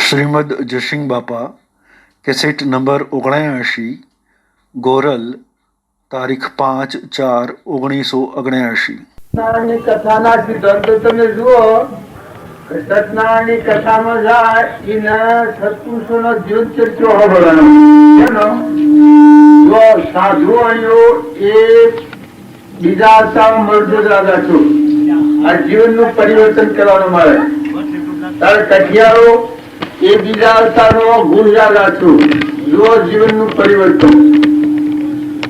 શ્રીમદ જસિંગ બાપા cassette number 79 ગોરલ તારીખ 5/4/1979. સત્યનારાયણની કથાના સિદ્ધાંતો તમે જુઓ કે સત્યનારાયણની કથામાં જાય એને સત્પુરુષોનો જીવન ચરિત્ર હોવાનો એનો જો સાધુઓ એ બીજા અવતારમાં મરદ રાજા છો આ જીવનનું પરિવર્તન કરવાનું મળે તારે કઠિયારો એ બીજા અવતારનો ગુણ રાજા છું જુઓ જીવનનું પરિવર્તન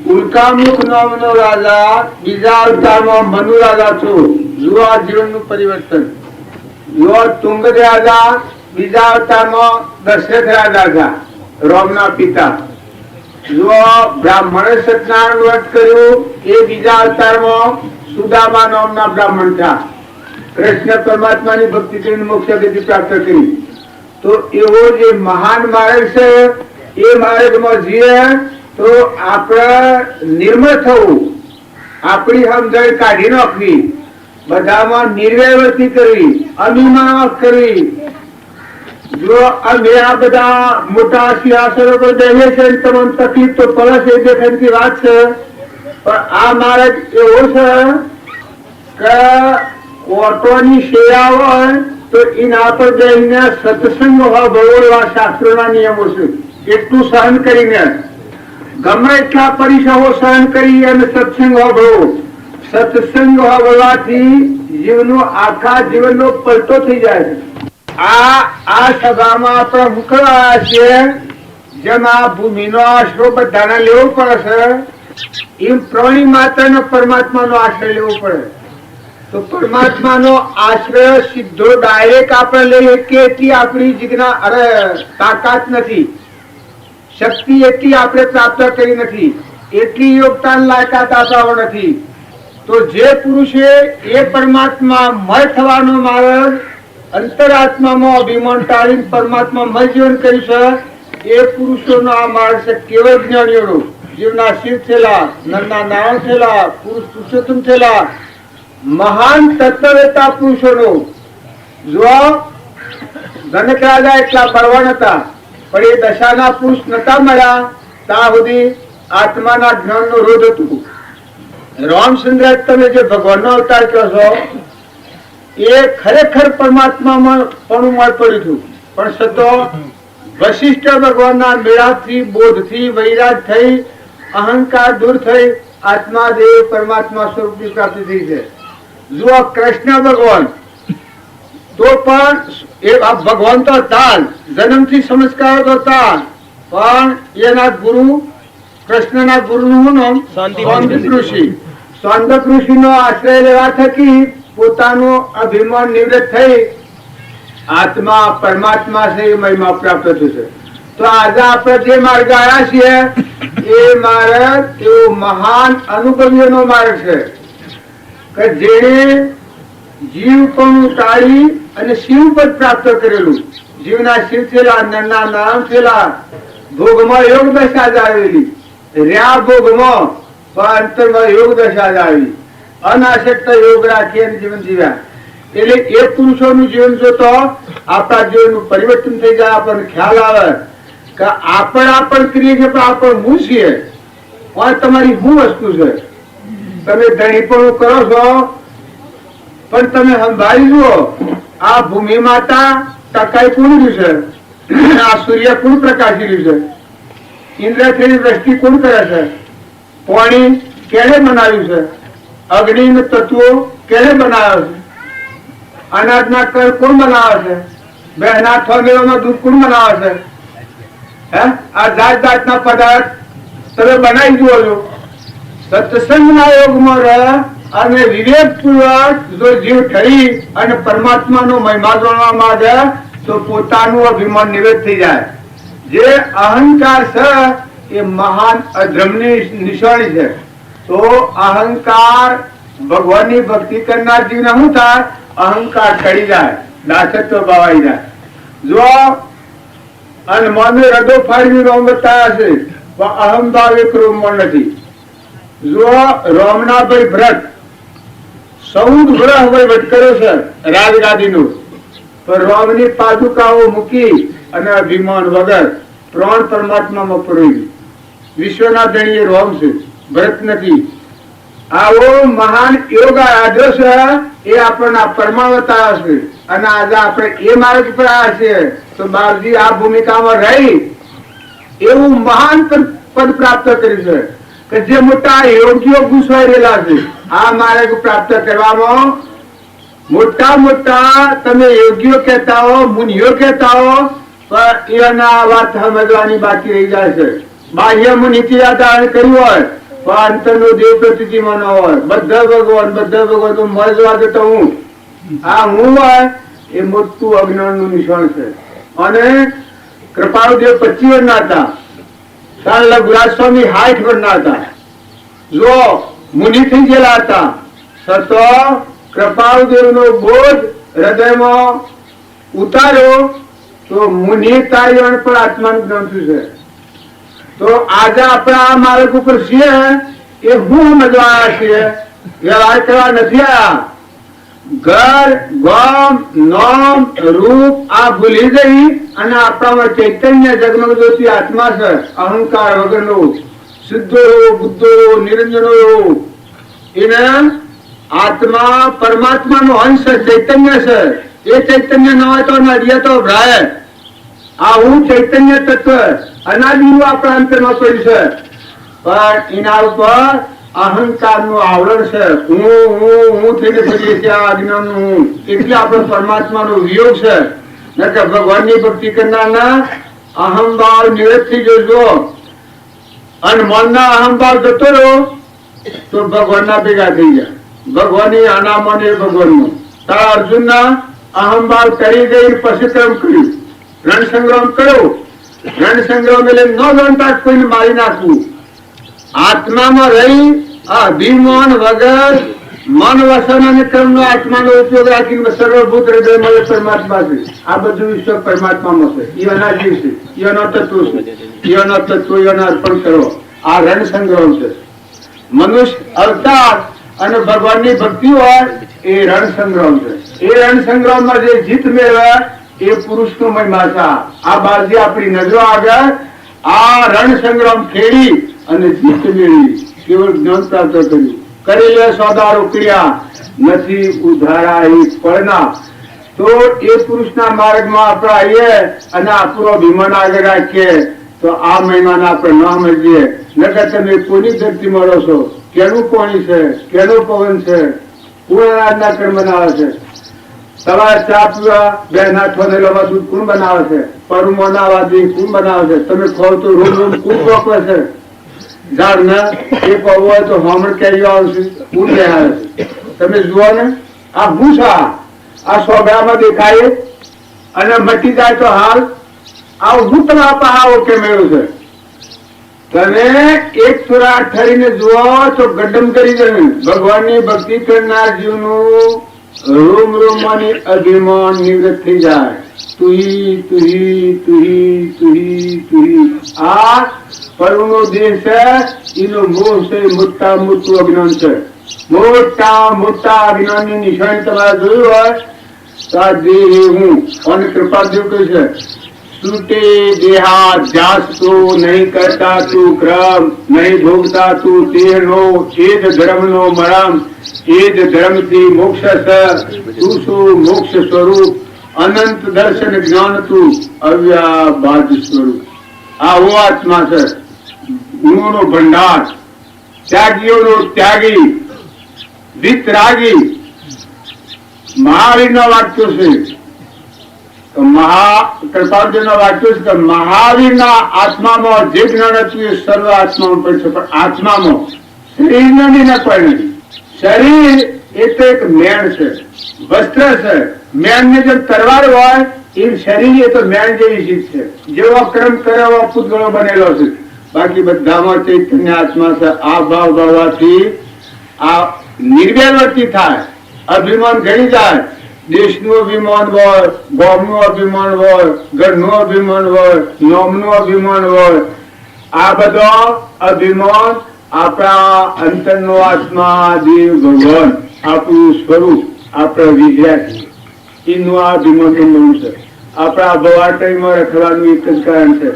ઉલ્કામુખ નામનો રાજા બીજા અવતારમાં મનુ રાજા છું જુઓ આ જીવનનું પરિવર્તન જુઓ તુંગ રાજા બીજા અવતારમાં દશરથ રાજા હતા રામના પિતા જુઓ બ્રાહ્મણે સત્યનારાયણ વ્રત કર્યું એ બીજા અવતારમાં સુદામા નામના બ્રાહ્મણ હતા કૃષ્ણ પરમાત્માની ભક્તિ કરીને મોક્ષ ગતિ પ્રાપ્ત કરી તો એવો જે મહાન માર્ગ છે એ માર્ગમાં જીવે તો આપણે નિર્મળ થવું આપણી સમજણ કાઢી નાખવી બધામાં નિર્વ્યવસ્થિત કરવી અનિમાન કરવી જો અમે આ બધા મોટા સિંહાસનો પર બેસીએ છીએ તમને તકલીફ તો પડે છે એ દેખાતી વાત છે પણ આ માર્ગ એવો છે કે ઓટોની સેવા હોય તો એના પર બેસીને સત્સંગ હોય ભગવાન શાસ્ત્રોના નિયમો છે એટલું સહન કરીને ગમે એટલા પરિસરો સહન કરી અને સત્સંગ હોવો સત્સંગ હોવાથી જીવનો આખા જીવનનો પલટો થઈ જાય છે આ સભામાં આપણે મોકલાયા છીએ જેમાં ભૂમિનો આશરો બધાને લેવો પડે છે એમ પ્રાણી માત્ર પરમાત્માનો આશ્રય લેવો પડે તો પરમાત્માનો આશ્રય સીધો ડાયરેક્ટ આપણે લઈએ કે એટલી આપણી જીજ્ઞા તાકાત નથી શક્તિ એટલી આપણે પ્રાપ્ત કરી નથી એટલી યોગદાન લાયકાત આપવા નથી તો જે પુરુષે એ પરમાત્મા મય થવાનો માર્ગ અંતરાત્મામાં અભિમાન ટાળી પરમાત્મા મય જીવન કર્યું છે એ પુરુષોનો આ માર્ગ છે કેવળ જ્ઞાનીઓનો જીવના શિવ થયેલા નરના નારાયણ થયેલા પુરુષ પુરુષોત્તમ થયેલા મહાન તત્વવેતા પુરુષોનો જો ગણક રાજા એટલા બળવાન હતા પણ એ દશાના પુરુષ નતા મળ્યા ત્યાં સુધી આત્માના જ્ઞાનનો રોધ હતું રામચંદ્ર તમે જે ભગવાનનો અવતાર કહો છો એ ખરેખર પરમાત્મામાં પણ મળ પડ્યું હતું પણ છતાં વશિષ્ઠ ભગવાનના મેળાથી બોધથી વૈરાગ થઈ અહંકાર દૂર થઈ આત્મા દેવ પરમાત્મા સ્વરૂપની પ્રાપ્તિ થઈ છે જુઓ કૃષ્ણ ભગવાન તો પણ એ ભગવાન તો હતા જન્મથી સંસ્કાર તો હતા પણ એના ગુરુ કૃષ્ણના ગુરુનું નામ સાંદીપ ઋષિ સાંદીપ ઋષિનો આશ્રય લેવા થકી પોતાનું અભિમાન નિવૃત્ત થઈ આત્મા પરમાત્મા છે એ મહિમા પ્રાપ્ત થશે તો આજે આપણે જે માર્ગ આવ્યા છીએ એ માર્ગ એવો મહાન અનુભવીઓનો માર્ગ છે કે જેણે જીવ પણ ટાળી અને શિવ પદ પ્રાપ્ત કરેલું જીવના શિવ થયેલા નરના નામ થયેલા ભોગમાં યોગ દશા જ આવેલી રહ્યા ભોગમાં પણ અંતરમાં યોગ દશા જ આવી અનાશક્ત યોગ રાખી અને જીવન જીવ્યા એટલે એ પુરુષોનું જીવન જોતો આપણા જીવનનું પરિવર્તન થઈ જાય આપણને ખ્યાલ આવે કે આપણે કરીએ છીએ પણ આપણે હું છીએ તમારી શું વસ્તુ છે તમે ધણીપણું કરો છો પણ તમે સંભાળી જુઓ આ ભૂમિ માતા ટકાઈ કોણ રહ્યું છે આ સૂર્ય કોણ પ્રકાશી રહ્યું છે ઇન્દ્રથી દ્રષ્ટિ કોણ કરે છે પાણી કેને બનાવ્યું છે અગ્નિ તત્વો કેને બનાવ્યો છે અનાજના કર કોણ બનાવે છે બહેના થોમેળામાં દૂધ કોણ બનાવે છે હે આ જાત જાતના પદાર્થ તમે બનાવી જુઓ છો સત્સંગના યોગમાં રહે અને વિવેકપૂર્વક જો જીવ ઠરી અને પરમાત્માનો મહિમા જાણવા માંગે તો પોતાનું અભિમાન નિવૃત્ત થઈ જાય જે અહંકાર છે એ મહાન અધર્મની નિશાની છે તો અહંકાર ભગવાનની ભક્તિ કરનાર જીવને શું થાય અહંકાર ચડી જાય દાસત્વ ભાવાઈ જાય જો અને મને રદો ફાડી રોમ બતાવ્યા છે પણ અહંભાવ એક રોમમાં નથી જો રોમનાભાઈ ભરત 14 વર્ષ વહીવટ કર્યો છે રાજગાદીનું પણ રોમની પાદુકાઓ મૂકી અને અભિમાન વગર ત્રણ પરમાત્મામાં પરોવી. વિશ્વના ધણીએ રોમ છે, ભરત નથી. આવો મહાન યોગ આદર્શ છે એ આપણને પરમાવતાર છે. અને આજે આપણે એ માર્ગ પર આવ્યા છીએ તો બાપજી આ ભૂમિકામાં રહી એવું મહાન પદ પ્રાપ્ત કર્યું છે કે જે મોટા યોગીઓ ઘૂસવાઈ રહેલા છે આ માર્ગ પ્રાપ્ત કરવામાં. મોટા મોટા તમે યોગીઓ કહેતા હો, મુનિઓ કહેતા હો, પણ એના વાત સમજવાની બાકી રહી જાય છે. બાહ્ય મુનિથી ધારણ કર્યું હોય પણ અંતરનો દેવ પ્રતિમાં ન હોય. બધા ભગવાન તો મળવા જતો હું. આ હું હોય એ મોટું અજ્ઞાન નું નિશાન છે. અને કૃપાળુદેવ 25 વર્ષના હતા, સાલ લઘુરાજ સ્વામી 60 વર્ષના હતા. જો મુનિ થઈ ગયેલા હતા છતો કૃપાળુદેવ નો બોધ હૃદયમાં ઉતાર્યો તો મુનિ તારીવણ પર આત્માનું જ્ઞાન થયું છે. તો આજે આપણે આ માર્ગ ઉપર છીએ એ હું સમજવા આવ્યા છીએ, વ્યવહાર કરવા નથી આવ્યા. ઘર, ગામ, નામ, રૂપ આ ભૂલી ગઈ અને આપણામાં ચૈતન્ય જગમગ જ્યોતિ આત્મા છે. અહંકાર વગરનો શુદ્ધો બુદ્ધો નિરંજનો એને આત્મા પરમાત્માનો અંશ ચૈતન્ય છે. એ ચૈતન્ય ન હોય તો નડિયા તો ભરાય. આ હું ચૈતન્ય તત્વ અનાદિનું આપણા અંતરમાં પડ્યું છે પણ એના ઉપર અહંકાર નું આવરણ છે. હું થઈને ફરીએ છીએ આ અજ્ઞાન નું હું. એટલે આપણો પરમાત્મા નો વિયોગ છે. નકર ભગવાન ની ભક્તિ કરનારના અહંભાવ નિવૃત્ત થઈ જજો અને મનના અહંભાવ જતો રહ્યો તો ભગવાન ના ભેગા થઈ જાય. ભગવાન ની અનામન એ ભગવાન નું. તારા અર્જુન ના અહંભાવ કરી ગઈ પછી કર્મ કર્યું, રણ સંગ્રામ કર્યો. રણ સંગ્રામ એટલે ન જાણતા કોઈને મારી નાખવું. આત્મામાં રહી અભિમાન વગર મન વસન અને કર્મ નો આત્માનો ઉપયોગ રાખીને સર્વભૂત હૃદય પરમાત્મા છે. આ બધું વિશ્વ પરમાત્મામાં છે. એના જીવ છે, એનો તત્વ છે, એનો તત્વ એને અર્પણ કરો. આ રણ સંગ્રામ છે. મનુષ્ય અવતાર અને ભગવાનની ભક્તિ હોય એ રણ સંગ્રામ છે. એ રણ સંગ્રામમાં જે જીત મેળવે એ પુરુષનો મહિમા છે. આ બાજી આપણી નજરો આગળ આ રણ સંગ્રામ ખેડી અને જીત મેળવી કેવળ જ્ઞાન પ્રાપ્ત કર્યું. કરેલા સોદા રોકડ્યા નથી ઉધારા એ ફળના. તો એ પુરુષના માર્ગમાં આપણે આવીએ અને આપણો અભિમાન આગળ રાખીએ તો આ મહિમાને આપણે ન સમજીએ. નકર તમે કોની ધરતીમાં રહો છો, કેનું પાણી છે, કેનું પવન છે, કોણ અનાજના કર્મ બનાવે છે, તમારે ચા પીવા બે નાથવાને લવા દૂધ કોણ બનાવે છે, પરુમો ના વાદી કોણ બનાવે છે, તમે ખાવ તો રોમ રોમ કોણ રોકવે છે, ઝાડ ને એ પવો હોય તો હમણ કેરીઓ આવશે કોણ બેહાડે છે. તમે જુઓ ને આ હું છે, આ સોગડામાં દેખાય અને મટી જાય તો હાલ આ હું તમારા પહાવો કે મેળવું છે. તમે એક થોડા ઠરીને જુઓ તો ગડમ કરી દે. ભગવાનની ભક્તિ કરનાર જીવનું રોમ રોમાની અભિમાન નિવૃત્ત થઈ જાય. તુહી તુહી તુહી તુહી તુહી. આ પરનો દેહ છે એનો મોહ છે, મોટા મોટું અજ્ઞાન છે. મોટા મોટા અજ્ઞાનની નિશાની તમારે જોયું હોય તો આ દેહ હું અને કૃપાદેવ કહ્યું છે છૂટે દેહા ધ્યાસ તો નહીં કરતા તું ક્રમ, નહીં ભોગતા તું તેનો, એ જ ધર્મ નો મરમ, એ જ ધર્મ થી મોક્ષ છે. તું શું મોક્ષ સ્વરૂપ, અનંત દર્શન જ્ઞાન તું અવ્યાબાદ સ્વરૂપ. આ હું આત્મા છે, ગુણો નો ભંડાર, ત્યાગીઓ નો ત્યાગી, વિતરાગી. મહાવીર નો વાક્યો છે, કૃપાળુદેવ નો વાક્યો છે કે મહાવીરના આત્મામાં જે જ્ઞાન હતું એ સર્વ આત્મામાં પડે છે, પણ આત્મામાં શરીર નથી કોઈ નથી. શરીર એ તો એક મેણ છે, વસ્ત્ર છે. મેણ ને જેમ તરવાર હોય એ શરીર એ તો મેણ જેવી ચીજ છે. જેવો કર્મ કરે એવો પૂતગળો બનેલો છે. બાકી બધામાં ચૈતન્ય આત્મા છે. આ ભાવ ભાવવાથી આ નિર્વ્યવર્તી થાય, અભિમાન ઘણી જાય. દેશનું અભિમાન હોય, ગામનું અભિમાન હોય, ઘરનું અભિમાન હોય, નોમનું અભિમાન હોય. આ બધો અભિમાન આપણા અંતરનો આત્મા દેવ ભગવાન આપણું સ્વરૂપ આપણે વિદ્યાર્થી એનું આ અભિમાન છે. આપણા ભવાટઈમાં રખવાનું એક જ કારણ છે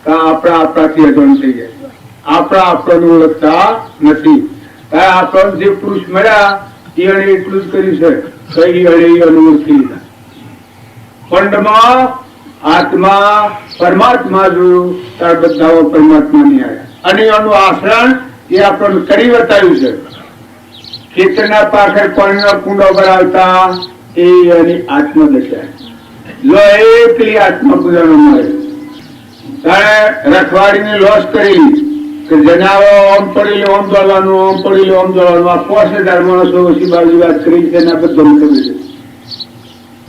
કે આપણાથી અજાણ થઈ જાય, આપણને ઓળખતા નથી. આપણને જે પુરુષ મળ્યા એને એટલું જ કર્યું છે, કઈ અડે ઓળખી લીધા. પંડમાં આત્મા પરમાત્મા જોયું ત્યારે બધા પરમાત્મા ની આવ્યા, અને એનું આચરણ એ આપણને કરી બતાવ્યું છે. ખેતરના પાછળ પાણીનો કુંડો ભરાવતા એ એની આત્મદશા લો, એકલી આત્મા પૂજાનો મળે. ત્યારે રખવાડીને લોસ કરેલી કે જનાવો ઓમ પડી લે ઓમ દોડવાનું, ઓમ પડી લે ઓમ દોડવાનું. આ 5000 માણસો ઓછી બાજુ વાત કરી છે, એના બધા ખબર છે.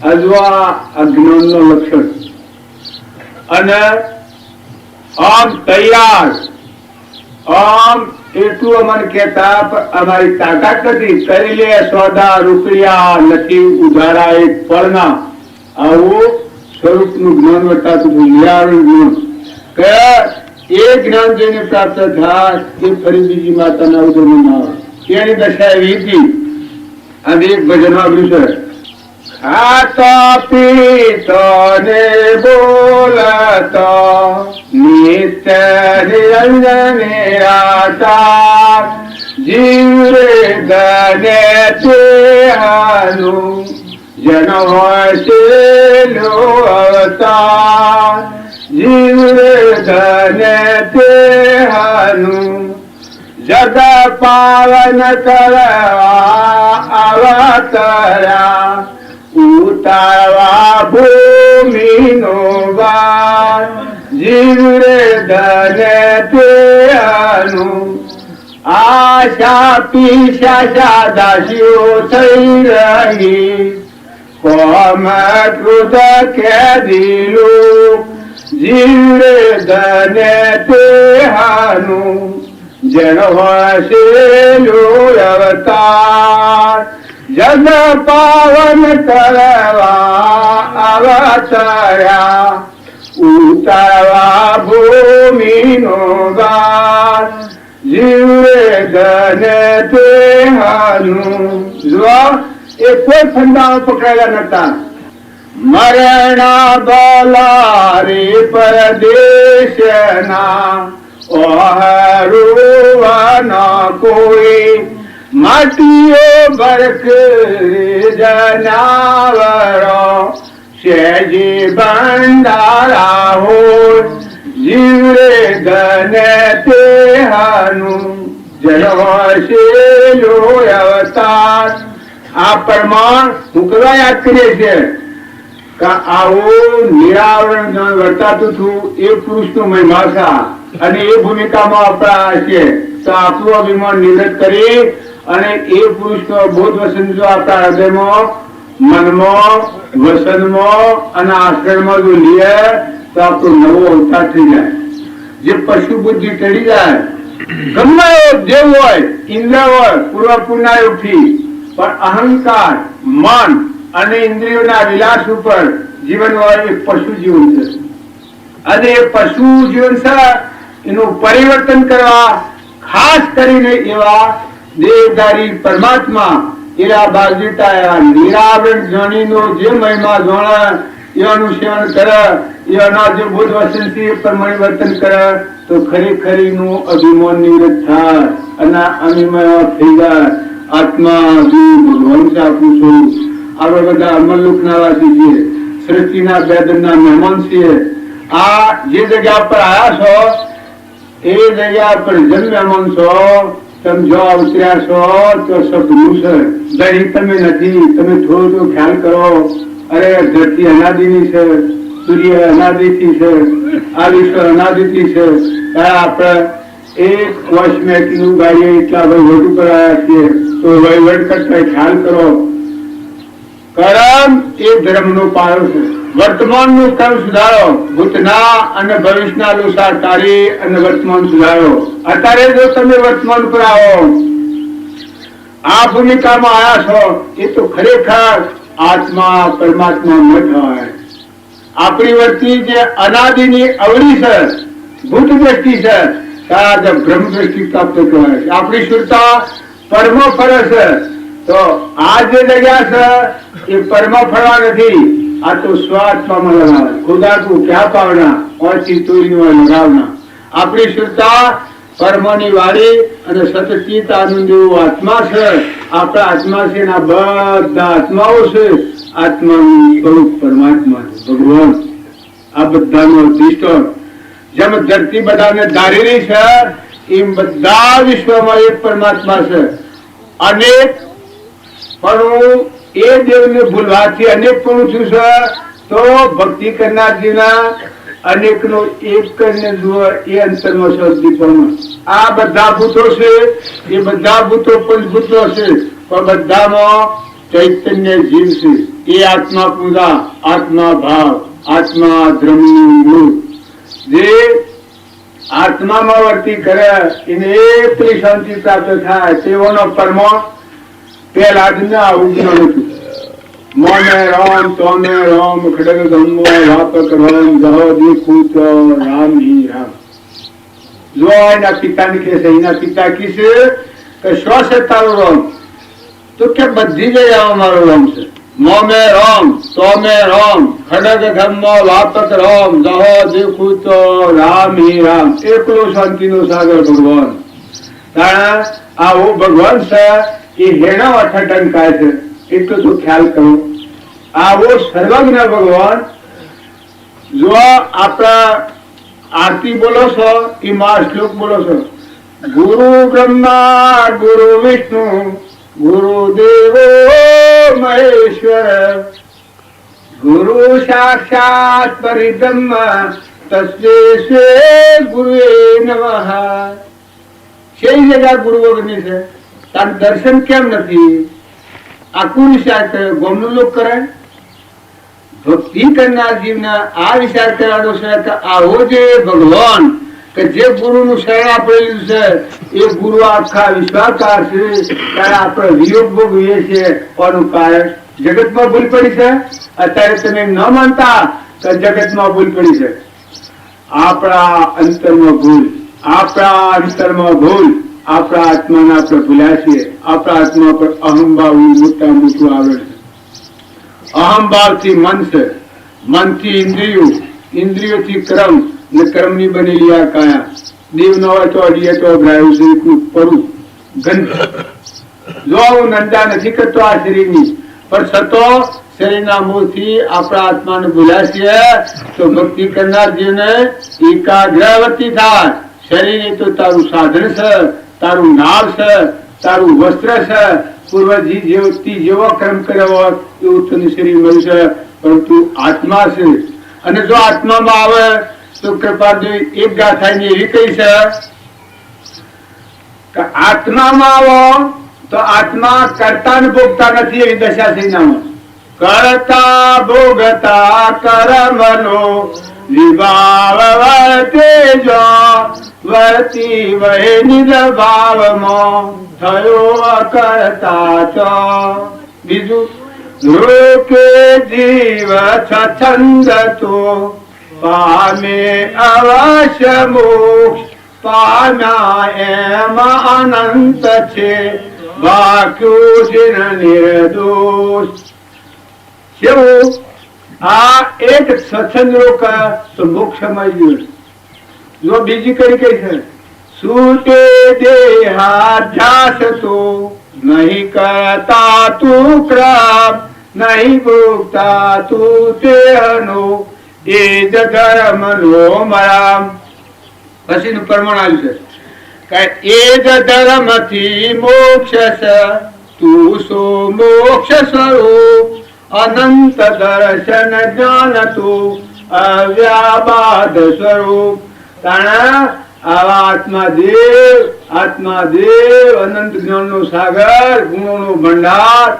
હજુ આ અજ્ઞાન નો લક્ષણ. અને આમ તૈયાર, આમ એટલું અમને કહેતા અમારી તાકાત નથી, કરી લે સોદા રૂપિયા નથી ઉધારા એક પળના. આવું સ્વરૂપનું જ્ઞાન વર્તાતું જ્ઞાન કે એ જ્ઞાન જેને પ્રાપ્ત થાય એ ફરી બીજી માતાના ઉદરમાં આવે. એની દશા એવી હતી. અને એક ભજન આવ્યું છે, ખાતા પીતા ને બોલતા નિત્ય નિરંજન નિરાકાર જીવ રે ગને તેહાનું જન હોય અવતાર. જીવ રે ગને તેહાનું જગ પાવન કરવા અવતર્યા, ઉતારવા ભૂમિનો ભાર. જીવ રે ધને તેનું આશા પીશા દાસીઓ થઈ રહી, કોમ ક્રોધ કે દિલું. જીવ રે ધને તેનું જન હોય અવતાર. જગ પાવન કરવા અવતર્યા, ઉતારવા ભૂમિનો ભાર. જીવ રે ધને તેનું. એ કોઈ ફંદાઓ પકડેલા નતા. મરણ બલારી પરદેશના ઓહરુવાના કોઈ. માટીઓ બરક જનાવરો શેજી ભંડારા હોય. જીવ રે ગને તેહાનું જળવાશેલો અવતાર. આ પ્રમાણ હું કરવા યાદ કરીએ છીએ કે આવું નિરાવરણ વર્તાતું હતું એ પુરુષનો મહિમા છે, અને એ ભૂમિકામાં આપણા છે. તો આપણું અભિમાન નિવૃત્ત કરી અને એ પુરુષનો બોધ વસન જો આપણા હૃદયમાં, મનમાં, વસનમાં અને આશ્રયમાં જો લે તો આપણો નવો અવતાર થઈ જાય. જે પશુ બુદ્ધિ ચડી જાય, ગમે એવો દેવ હોય, ઇન્દ્ર હોય, પૂર્વ પુણ્યથી, પણ અહંકાર, મન અને ઇન્દ્રિયોના વિલાસ ઉપર જીવન હોય એ પશુ જીવન છે. અને એ પશુ જીવન છે એનું પરિવર્તન કરવા ખાસ કરીને એવા દેહધારી પરમાત્મા એવા બાજુતા એવા નિરાવરણ જ્ઞાનીનો જે મહિમા જાણે એવાનું સેવન કરે, એના જે બોધ વસનથી પરિવર્તન કરે તો ખરેખરીનું અભિમાન નિવૃત્ત થાય અને અનિમય થઈ જાય. આત્મા ભગવાન છે આપણું સ્વરૂપ. આપણે બધા અમરલોકના વાસી છીએ, સૃષ્ટિના બેદરના મહેમાન છીએ. આ જે જગ્યા પર આવ્યા છો એ જગ્યા પર જન્મ્યા છો, તમે જો ઉતર્યા છો તો સપનું છે. દહીં તમે નથી, તમે થોડો ખ્યાલ કરો. અરે ધરતી અનાદિની છે, સૂર્ય અનાદિથી છે, આ વિશ્વ અનાદિથી છે. આપણે એક વર્ષ ગાડીએ એટલા વહીવટ ઉપર આવ્યા છીએ, તો વહીવટ કરતા ખ્યાલ કરો. કર્મ એ ધર્મનો પાયો છે. વર્તમાનનું કર્મ સુધારો, ભૂતના અને ભવિષ્યના અનુસાર તારી અને વર્તમાન સુધારો. અત્યારે જો તમે વર્તમાન પર આવો, આ ભૂમિકામાં આવ્યા છો, એ તો ખરેખર આત્મા પરમાત્મા ન થાય. આપણી વૃત્તિ જે અનાદિની અવળી છે, ભૂત દ્રષ્ટિ છે, ત્યારે બ્રહ્મ દ્રષ્ટિ પ્રાપ્ત કહેવાય છે. આપણી સુરતા પરમો ફરે છે. તો આ જે જગ્યા છે એ પરમો ફરવા નથી, आ तो स्वात्मा में लगावे खुदा को क्या पावना और चीतोरी में लगावना अपनी शुद्धता परमानी वाली અને સતચિત આનંદ એવો આત્મા છે આપણા આત્મા છે ના બધા આત્માઓ છે આત્માનું સ્વરૂપ પરમાત્મા છે ભગવાન આ બધાનો અધિષ્ઠાન જેમ ધરતી બધાને ધારી રહી છે એમ બધા વિશ્વમાં એક પરમાત્મા છે અનેક પણ એ દેવને ભૂલવાથી અનેક પણ છું છે તો ભક્તિ કરનારજીના અનેક નો એક કરીને જુઓ એ અંતરમાં સદીપમાં આ બધા ભૂતો છે એ બધા ભૂતો પંચભૂતો છે પણ બધામાં ચૈતન્ય જીવ છે એ આત્મા પૂજા આત્મા ભાવ આત્મા ધર્મનું મૂળ જે આત્મામાં વર્તી કરે એને એટલી શાંતિ પ્રાપ્ત થાય તેઓનો પરમો પેલા જ આવું જ્ઞાન હતું મોને રામ તોમે રામ ખડગ ધમ્મો વાપક રામ જહો દેખું તો રામ ही राम जो एना पिता ने कैसे एना पिता किसे કે શું છે તારું રામ તો કે બધી જગ્યાએ અમારું રામ છે મોમે રામ તોમે રામ ખડગ ધમ્મો વાપક રામ જહો દેખું તો રામ ही राम એકલો શાંતિનો સાગર ભગવાન કારણ આવો ભગવાન છે એ હેણા અઠાટન કાય છે એટલો તો ખ્યાલ કરો આવો સર્વજ્ઞ ભગવાન જો આપણા આરતી બોલો છો એ શ્લોક બોલો છો ગુરુ બ્રહ્મા ગુરુ વિષ્ણુ ગુરુ દેવો મહેશ્વર ગુરુ સાક્ષાત પરિબ્રહ્મ તસ્मै શ્રી ગુરુએ નમઃ সেই જગ્યા ગુરુ વગરની છે તાર દર્શન કેમ નથી આ કોણ વિચાર કરે ગોમનું લોક કરે ભક્તિ કરનાર જીવને આ વિચાર કરવાનો છે કે આવો જે ભગવાન કે જે ગુરુનું શરણ આપેલું છે એ ગુરુ આખા વિશ્વાકાર છે ત્યારે આપણે વિયોગ ભોગવીએ છીએ કોનું કારણ જગતમાં ભૂલ પડી છે અત્યારે તમે ન માનતા તો જગતમાં ભૂલ પડી છે આપણા અંતરમાં ભૂલ આપણા અંતરમાં ભૂલ આપણા આત્માને આપણે ભૂલ્યા છીએ આપણા આત્મા પર અહંભાવ મોટા મોટું આવે છે અહંભાવથી મન છે મનથી ઇન્દ્રિયો ઇન્દ્રિયોથી કર્મ ને કર્મની બનેલી આ કાયા દેવ ન હોય તો અડીએ તો અભરાયું છે પડું ગંધ જો હું નંદા નથી કરતો આ શરીરની પણ છતો શરીરના મોહથી આપણા આત્માને ભૂલ્યા છીએ તો ભક્તિ કરનાર જીવને એકાગ્રવતી થાય શરીર એ તો તારું સાધન છે તારું નાવ છે તારું વસ્ત્ર છે પૂર્વજી જેવો કર્મ કર્યો હોત એવું તને શરીર મળ્યું છે પરંતુ આત્મા છે અને જો આત્મામાં આવે તો કૃપાદેવી એક ગાથાની એવી કઈ છે કે આત્મામાં આવો તો આત્મા કરતા ને ભોગતા નથી એવી દશા થઈ નામાં કરતા ભોગતા કર્મનો વિભાવ વર્તે જો વર્તી વહે નિર્ભાવમાં થયો અકર્તા તો બીજું લોકે જીવ છંદ તો પામે અવશ્ય મોક્ષ પામ્યા એમાં અનંત છે વાક્યો છે નિર્દોષ કેવું આ એક સત્સંગ લોક તો મોક્ષ મળી ગયો જો બીજી કઈ કઈ છે सूते देहाध्यास तो नहीं करता तू क्रम नहीं भोगता तू तेहनो ए धर्म नो मराम પછી નું પ્રમાણ આવ્યું છે કે એ જ ધર્મ થી મોક્ષ છે તું સો મોક્ષ સ્વરૂપ અનંત દર્શન જ્ઞાન તું અવ્યાબાદ સ્વરૂપ તાણા આવા આત્માદેવ અનંત જ્ઞાનનો સાગર ગુણોનો ભંડાર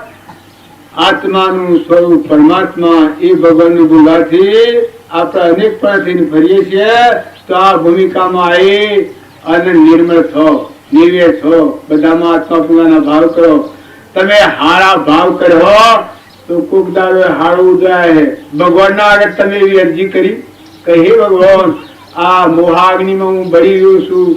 આત્માનું સ્વરૂપ પરમાત્મા એ ભગવાનની ભૂલાથી આપણે અનેક પણ ફરીએ છીએ તો આ ભૂમિકામાં આવી અને નિર્મળ થો નિર્વેર થો બધામાં આત્મા પૂરાના ભાવ કરો તમે હારા ભાવ કરો તો કોક દાડો હારું ઉદય ભગવાનના આગળ તમે એવી અરજી કરી કે હે ભગવાન આ મોહાગ્નિમાં હું બળી રહ્યો છું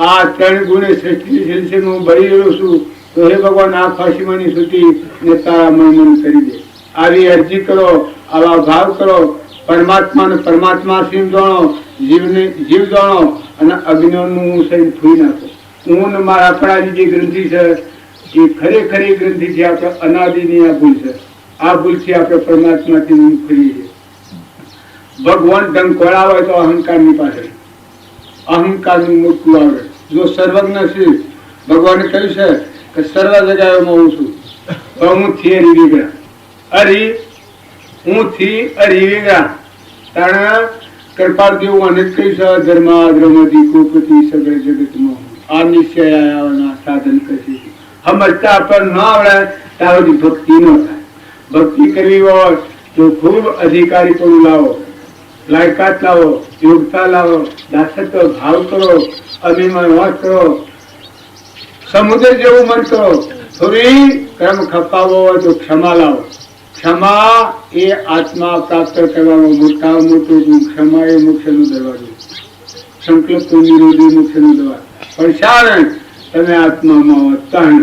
આ ત્રણ ગુણે સૃષ્ટિ હું બળી રહ્યો છું તો હે ભગવાન આ ફાંસીમાંની સુધી ને તારા મન કરી દે આવી અરજી કરો આવા ભાવ કરો. પરમાત્માને પરમાત્મા સિંહ જાણો, જીવને જીવ જાણો અને અજ્ઞાનનું હું સહિત ફૂઈ નાખો. હું ને મારા આપણાની જે ગ્રંથિ છે એ ખરેખરી ગ્રંથિ છે. આપણે અનાદિની આ ભૂલ છે. આ ભૂલથી આપણે પરમાત્માથી હું ફરીએ છીએ. ભગવાન ડંક વળાવે તો અહંકારની પાછળ અહંકારનું મોટું આવે. જો સર્વજ્ઞ છે, ભગવાને કહ્યું છે કે સર્વ જગ્યાએ હું છું, પણ હું થી હરી વેગળા. હું થી હરી વેગળા. કારણ કૃપાળ દેવું અને જ કહ્યું છે ધર્માધર્મથી કોપતિ સગળ જગતમાં આ નિશ્ચય આવ્યાના સાધન કરશે. સમજતા પણ ન આવડે ત્યાં સુધી ભક્તિ ન થાય. ભક્તિ કરવી હોય તો ખૂબ અધિકારી પણ લાવો, લાયકાત લાવો, યોગતા લાવો, દાસત્વ ભાવ કરો, અભિમાન વાસ કરો, સમુદ્ર જેવું મન કરો. થોડી કર્મ ખપાવો હોય તો ક્ષમા લાવો. ક્ષમા એ આત્મા પ્રાપ્ત કરવાનો મોટા મોટું ગુણ. ક્ષમા એ મોક્ષનો દરવાજો, સંકલ્પ નિરોધી મોક્ષનો દરવાજો. પણ શાણ તમે આત્મામાં તણ,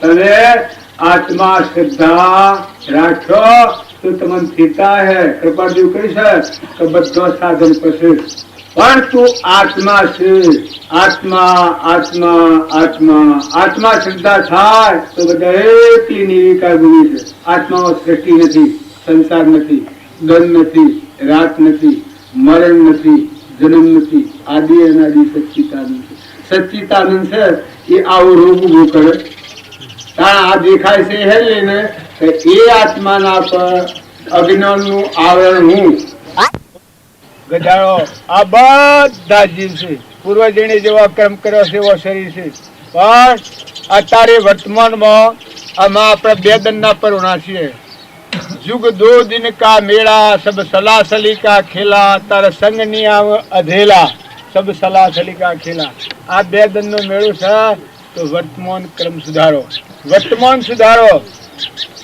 તમે આત્મા શ્રદ્ધા રાખો તો તમને થતા હે. કૃપાદેવ કહી છે કે બધો સાધન પછી પણ તું આત્મા છે. આત્મા આત્મા આત્મા આત્મા શ્રદ્ધા થાય તો બધા એકલી નિર્વિકાર ભૂમિ છે. આત્મામાં સૃષ્ટિ નથી, સંસાર નથી, ગન નથી, રાત નથી, મરણ નથી, જન્મ નથી. આદિ અનાદિ સચ્ચિતાનંદ છે. સચ્ચિતાનંદ છે એ આવો રોગ ઉભો કરે. આ દેખાય છે હે ને એ આત્માના પર અજ્ઞાનનું આવરણ હું ગજાળો. આ બધા જીવ છે. પૂર્વજને જેવો કર્મ કર્યો છે એવો શરીર છે. પણ અત્યારે વર્તમાનમાં આમાં આપણે બે દંડના પરુણા છીએ. યુગ દો દિન કા મેળા, સબ સલા સલી કા ખેલા, તારા સંગ ની આવ અધેલા, સબ સલા સલી કા ખેલા. આ બે દંડનો મેળો છે. તો વર્તમાન ક્રમ સુધારો, વર્તમાન સુધારો,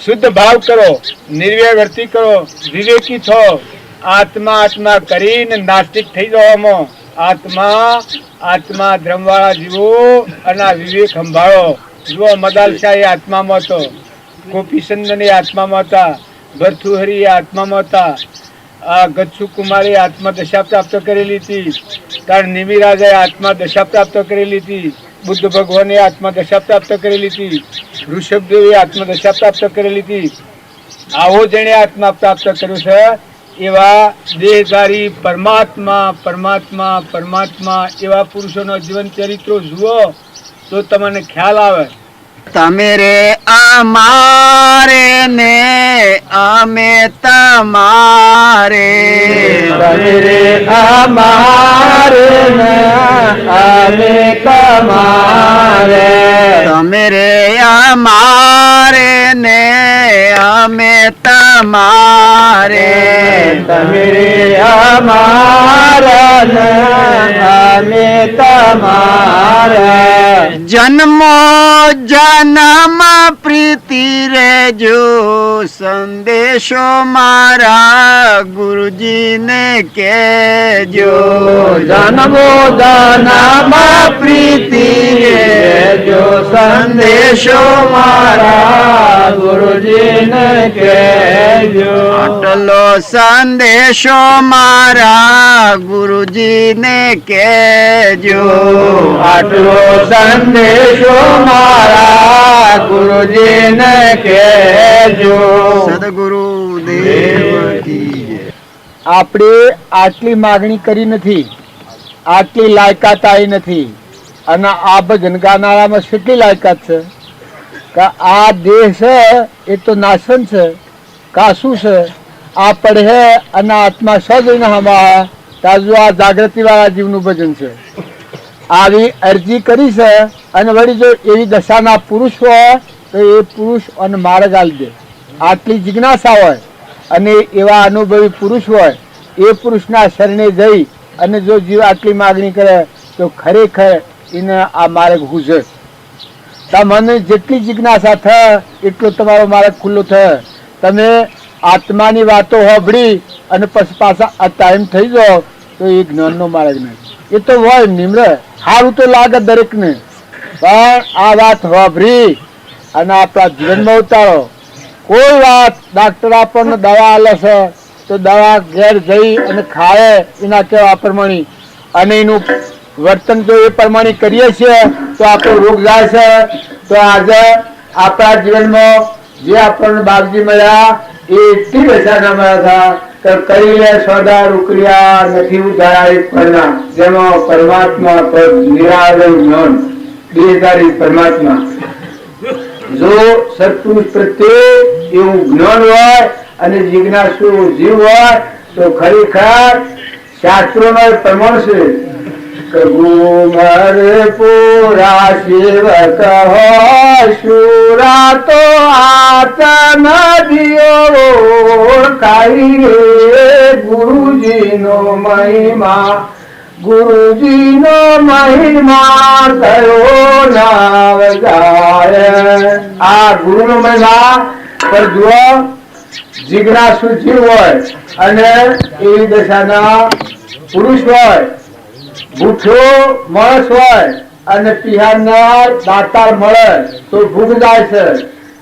શુદ્ધ ભાવ કરો, નિર્વ્યય વર્તી કરો, વિવેકી થો. આત્મા આત્મા કરીને નાસ્તિક થઈ જવામાં આત્મા આત્મા ધર્મવાળા જીવો અને વિવેક સંભાળો. જુઓ મદાલશાહ એ આત્મામાં હતો, ગોપીચંદન એ આત્મામાં હતા, ભરથુહરી એ આત્મામાં હતા, આ ગચ્છુ કુમારે આત્મા દશા પ્રાપ્ત કરેલી હતી, કારણ નિમિરાજાએ આત્મા દશા પ્રાપ્ત કરેલી હતી, બુદ્ધ ભગવાને આત્મા દશા પ્રાપ્ત કરેલી હતી, ઋષભદેવે આત્મા દશા પ્રાપ્ત કરેલી હતી. આવો જેને આત્મા પ્રાપ્ત કર્યો છે એવા દેહધારી પરમાત્મા પરમાત્મા પરમાત્મા એવા પુરુષોનો જીવન ચરિત્રો જુઓ તો તમને ખ્યાલ આવે. તમે રે અમારે ને અમે તમારે, તમે રે અમારે ને અમે તમારે, તમે રે અમારે ને અમે તમારે, તમે રે અમારા ને અમે તમારે. જન્મો જન્મ પ્રીતિ રેજો, સંદેશો મારા ગુરુજીને કહેજો. જન્મો જન્મ પ્રીતિ રેજો, સંદેશો મારા ગુરુજીને કહેજો. આટલો સંદેશો મારા ગુરુજીને કહેજો. આટલો સંદેશો મારા ગુરુજીને કહેજો. સદગુરુ દેવ કી જય. આપણે આટલી માગણી કરી નથી, આટલી લાયકાત આવી નથી. અને આ ભજન ગાનારામાં કેટલી લાયકાત છે કે આ દેહ છે એ તો નાશન છે, કા શું છે આ પડે અને આત્મા સજઈને હમા તાજુ આ જાગૃતિ વાળા જીવનું ભજન છે. આવી અરજી કરી છે અને વળી જો એવી દશાના પુરુષ હોય તો એ પુરુષ અને માર્ગ આલી દે. આટલી જિજ્ઞાસા હોય અને એવા અનુભવી પુરુષ હોય એ પુરુષના શરણે જઈ અને જો જીવ આટલી માગણી કરે તો ખરેખર એને આ માર્ગ હુજે. તમને જેટલી જિજ્ઞાસા થાય એટલો તમારો માર્ગ ખુલ્લો થાય. તમે આત્માની વાતો સાંભળી અને પછી પાછા આ ટાઈમ થઈ જાઓ તો એ જ્ઞાનનો માર્ગ નહીં. એ તો હોય નિમ્ર, સારું તો લાગે દરેકને, પણ આ વાત સાંભળી અને આપણા જીવનમાં ઉતારો. કોઈ વાત ડાક્ટર આપણને દવા આલે છે તો દવા ઘેર જઈ અને ખાય એના કહેવા પ્રમાણે અને એનું વર્તન જો એ પ્રમાણે કરીએ છીએ તો આપણો રોગ જાય છે. તો આજે આપણા જીવનમાં જે આપણને બાપજી મળ્યા એ એટલી દશાના મળ્યા હતા કે કરી લે સોદા રૂકરિયા નથી ઉધારા એક પરના, જેમાં પરમાત્મા પર નિરાલય જ્ઞાન દેહધારી પરમાત્મા. જો સત્પુરુષ પ્રત્યે એવું જ્ઞાન હોય અને જિજ્ઞાસુ જીવ હોય તો ખરેખર શાસ્ત્રોનો પ્રમાણ છે. કગુમર પૂરા શિવક હો શુરા તો આત્મ દિયો ઓળખાઈ રે ગુરુજીનો મહિમા, ગુરુજીનો મહિમા કયો નાવ જાય. આ ગુરુનો મહિમા પર જુઓ, જિજ્ઞાસુ જીવ હોય અને એવી દશાના પુરુષ હોય, ભૂખ્યો માણસ હોય અને પિહારના દાતાર મળે તો ભૂખ જાય છે.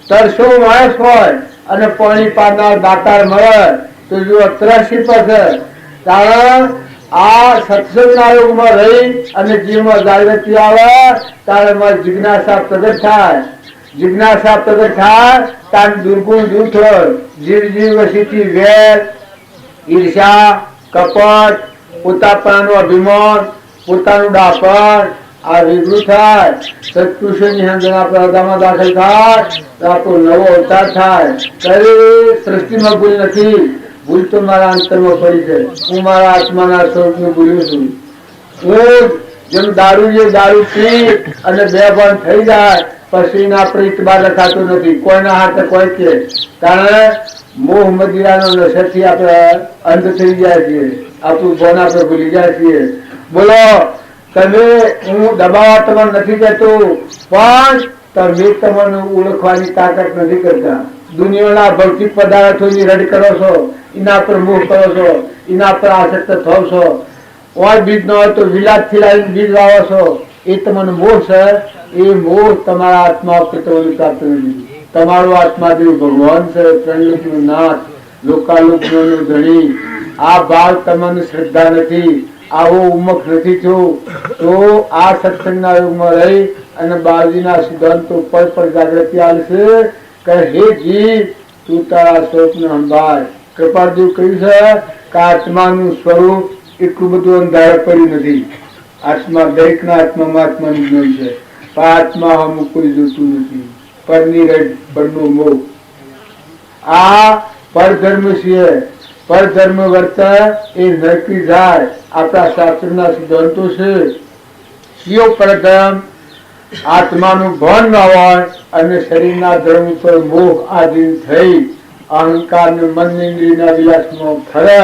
તરસો માણસ હોય અને પાણી પાનાર દાતાર મળે તો જુઓ ત્રસી પડશે. કારણ આ સત્સંગના યોગમાં રહી અને જીવમાં જાગૃતિ આવે ત્યારે જિજ્ઞાસા પ્રગટ થાય. જિજ્ઞાસા પ્રગટ થાય ત્યારે દુર્ગુણ દૂર થાય. જીવ જીવ વસીથી વેર, ઈર્ષા, કપટ, પોતાપણાનું અભિમાન, પોતાનું ડાપણ આ વિગૃત થાય. સત્પુરુષોની અંદર આપણા હૃદયમાં દાખલ થાય તો આપણો નવો અવતાર થાય. કઈ સૃષ્ટિમાં ભૂલ નથી, ભૂલ તો મારા અંતરમાં પડી છે. હું મારા આત્માના સ્વરૂપનું ભૂલ્યું છું. હું જેમ દારૂ પી અને બેભાન થઈ જાય પછી આપણે ઇતબાર રખાતો નથી કોઈના હાથે કોઈ કે. કારણ મોહ મદિરાનો નશરથી આપણે અંધ થઈ જાય છીએ, આપણું ભણ આપણે ભૂલી જાય છીએ. બોલો તમે, હું દબાવવા તમારે નથી કહેતો, પણ તમે તમને ઓળખવાની તાકાત નથી કરતા. દુનિયાના ભૌતિક પદાર્થોની રડ કરો છો, એના પર મોહ કરો છો, એના પર આસક્ત થાવ છો. ઓય બીજ ન હોય તો વિલાસથી લાવીને બીજ વાવો છો. એ તમને મોહ છે. એ મોહ તમારા આત્મા ઉપર તમને પ્રાપ્ત નથી. તમારો આત્મા દેવ ભગવાન છે, ત્રણલોકનો નાથ, લોકાલોકનો ધણી. આ ભાવ તમને શ્રદ્ધા નથી, આવો ઉમક નથી થયો તો આ સત્સંગના યુગમાં રહી અને બાળજીના સિદ્ધાંતો પર જાગૃતિ આવશે કે હે જીવ તું તારા સ્વરૂપને સંભાળ. કૃપાળદેવ કહ્યું છે કે આત્માનું સ્વરૂપ એટલું બધું અંધારે પડ્યું નથી. આત્મા દરેકના આત્મામાં આત્માનું જ્ઞાન છે, પણ આત્મા અમુક કોઈ જોતું નથી. પરની રડ, પરનો મોહ. આ પરધર્મ છે. પરધર્મ વર્તે એ નરકી જાય. આપણા શાસ્ત્રના સિદ્ધાંતો છે. કયો પરધર્મ? આત્માનું ભાન ન હોય અને શરીરના ધર્મ ઉપર મોહ આધીન થઈ અહંકાર ને મન ઇન્દ્રિયના વિલાસમાં ફરે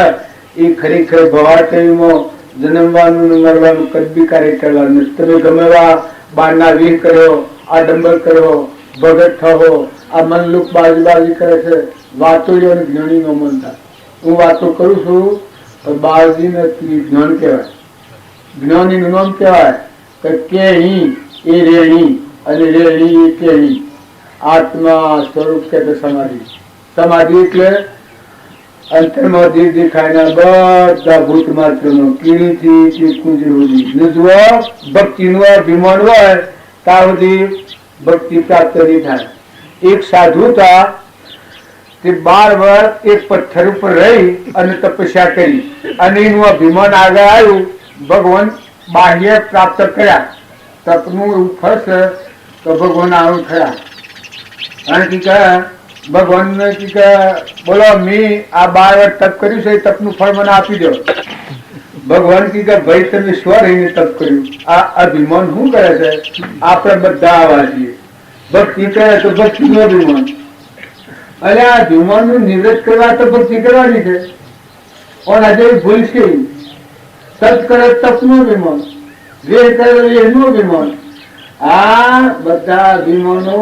એ ખરેખર ભવાટમાં જન્મવાનું ને મરવાનું કદી કાર્ય કરવાનું. તમે ગમેવા બારના વીર કર્યો, આડંબર કર્યો, ભગત થવો, આ મનલુક બાજી કરે છે. વાતો જ્ઞાની નો મન થાય. હું વાતો કરું છું પણ બાજી નથી, જ્ઞાન કહેવાય. જ્ઞાની નું નામ કહેવાય કે કેહી એ રેણી અને રેણી એ કેહી. આત્મા સ્વરૂપ કે સમાધિ. સમાધિ એટલે અંતરમાં ધીર દેખાયના બધા ભૂત માત્રનો કીડીથી કુંજર સુધી જુઓ. ભક્તિનું અભિમાન હોય ત્યાં સુધી ભક્તિ પ્રાપ્ત નહીં થાય. એક સાધુ હતા તે 12 વર્ષ એક પથ્થર ઉપર રહી અને તપસ્યા કરી અને એનું અભિમાન આગળ આવ્યું. ભગવાન બાહ્ય પ્રાપ્ત કર્યા. તપનું એવું ફળશે તો ભગવાન આવું થયા અને કે ભગવાન બોલો મેં આ 12 વર્ષ તપ કર્યું છે, તપનું ફળ મને આપી દો. ભગવાન કે ભાઈ તમે સ્વ રહીને તપ કર્યું. આ અભિમાન શું કરે છે? આપણે બધા આવા છીએ. ભક્તિ કરે તો ભક્તિનું અભિમાન, અને આ અભિમાનનું નિવૃત્ત કરવા તો ભક્તિ કરવાની છે. પણ આજે ભૂલ છે. તપ કરે તપનું અભિમાન, વેર કરે વેરનું અભિમાન. આ બધા અભિમાનો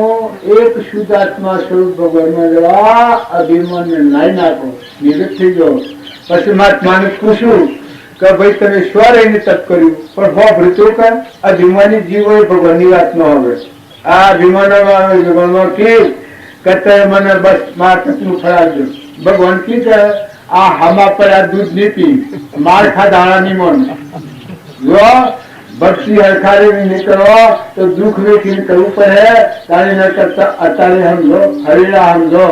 એક શુદ્ધ આત્મા સ્વરૂપ ભગવાનમાં જવા અભિમાનને નાઈ નાખો, નિવૃત્ત થઈ જાઓ. પછી મહાત્માને પૂછ્યું કે ભાઈ તમે સ્વ રહીને તપ કર્યું પણ ભૃત્યો કે અભિમાની જીવો ભગવાનની વાત ન હવે. આ અભિમાનમાં કે મને બસ મારા તપનું ફળ આપજો. ભગવાન કી આ હમા પર આ દૂધ નહીં પી, માળખા દાણા નહીં મન. જો ભક્તિ હરખારી નીકળો તો દુઃખ વેઠીને કરવું પડે. તારી ન કરતા અત્યારે સમજો, હરિણા સમજો.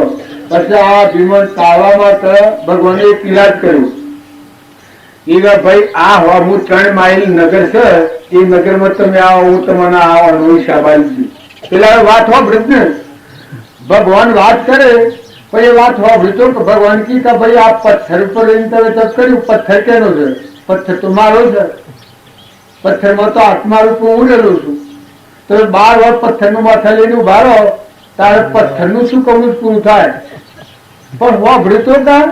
પછી આ ભીમન તાળવામાં તો ભગવાને એક ઈલાજ કર્યું. એવા ભાઈ આ હું 3 માઇલ નગર છે, એ નગરમાં તમે આવો, હું તમને આવવાનું શાબાશી. પેલા વાત હોભળે ને, ભગવાન વાત કરે પણ એ વાત હોભળતો કે ભગવાન કી કે ભાઈ આ પથ્થર ઉપર રહીને તમે તપ કર્યું, પથ્થર કેનો છે? પથ્થર તો મારો છે. પથ્થરમાં તો આત્મા રૂપ હું રહેલું છું. તમે 12 વાર પથ્થરનું માથા લઈને ઉભા રહો, તારે પથ્થરનું શું કહું પૂરું થાય? પણ હોભળતો હતા.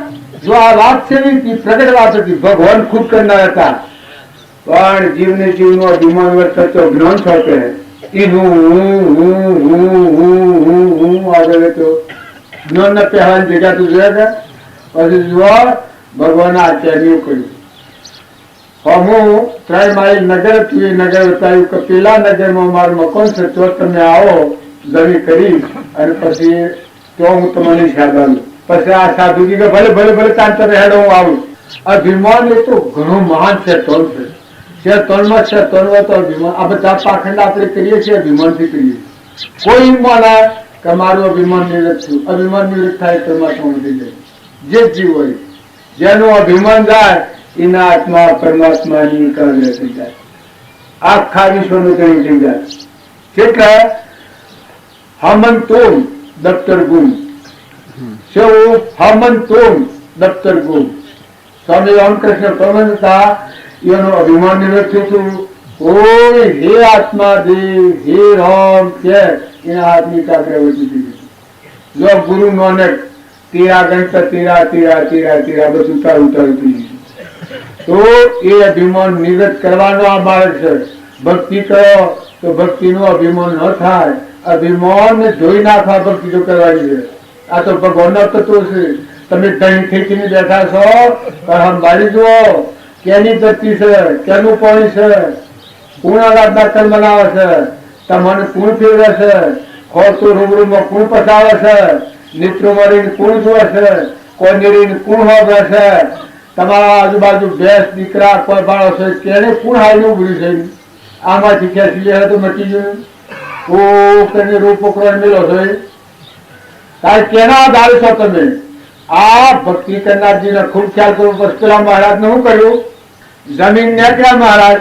જો આ વાત છે ને પ્રગટ વાત હતી, ભગવાન ખુદ કરનાર હતા. પણ જીવને જીવનો અભિમાન વર્તતો જ્ઞાન સોંપે એનું હું આગળ હતો. જ્ઞાન ના પહેલા ભેગા તું જોયા હતા. પછી જુઓ ભગવાન આચાર્યું કર્યું. હું 3 માઇલ નગર હતું, એ નગર બતાવ્યું કે પેલા નગરમાં મારું મકાન છે, તો તમે આવો જમી કરી અને પછી તો હું તમને સાધારું. પછી આ સાધુજી કે ભલે ભલે ભલે તાન તમે હેડો હું આવું. અભિમાન એ તો ઘણું મહાન શેતોન છે. શેતોનમાં શેતોનમાં તો અભિમાન. આ બધા પાખંડ આપણે કરીએ છીએ, અભિમાનથી કરીએ. કોઈ માને કે મારું અભિમાન નિવૃત્ત થયું. અભિમાન નિવૃત્ત થાય પરમાત્મા વધી જાય. જે જીવ હોય જેનું અભિમાન જાય એના આત્મા પરમાત્માની કારણે થઈ જાય. આખા વિશ્વનું તેનું થઈ જાય. એટલે હમંતોમ દફતર ગુમ હમંતોમ દફતર ગુમ. સ્વામી રામકૃષ્ણ પરમહંસ હતા, એનું અભિમાન નિવૃત્ત થયું. કોઈ હે આત્મા દેવ હે રામ કે એના હાથની કાકરે વધી દીધી. જો ગુરુ નાનક તેરા ગણત તેરા તેરા તેરા તેરા બધું ઉતાર ઉતારતું તો એ અભિમાન નિવૃત્ત કરવાનો આ માર્ગ છે. ભક્તિ કરો તો ભક્તિનું અભિમાન ન થાય. અભિમાન ને ધોઈ નાખવા ભક્તિ તો કરવાની છે. આ તો ભગવાનનો તત્વ છે. તમે ધણી ખેંચીને બેઠા છો, સંભાળી જુઓ કેની ગતિ છે, કેનું પાણી છે, કોણ આરાધના કર્મ બનાવે છે, તમને કોણ ફેરવે છે, ખોટું રૂબરૂમાં કોણ પસાવે છે, નેત્રો મારીને કોણ જોવે છે, કોનેરીને કોણ હોભે છે, તમારા આજુબાજુ ભેંસ દીકરા કોઈ બાળો છે, કેને કોણ હાઈને ઉભર્યું છે? આમાંથી ખેંચી લે તો મટી ગયું. તેને રૂપ પકડવા મેળો છો. તારે કેના આધારે છો તમે? આ ભક્તિ કરનારજીને ખૂબ ખ્યાલ કરવો. પછી પેલા મહારાજને શું કર્યું? જમીન નેકળ્યા મહારાજ.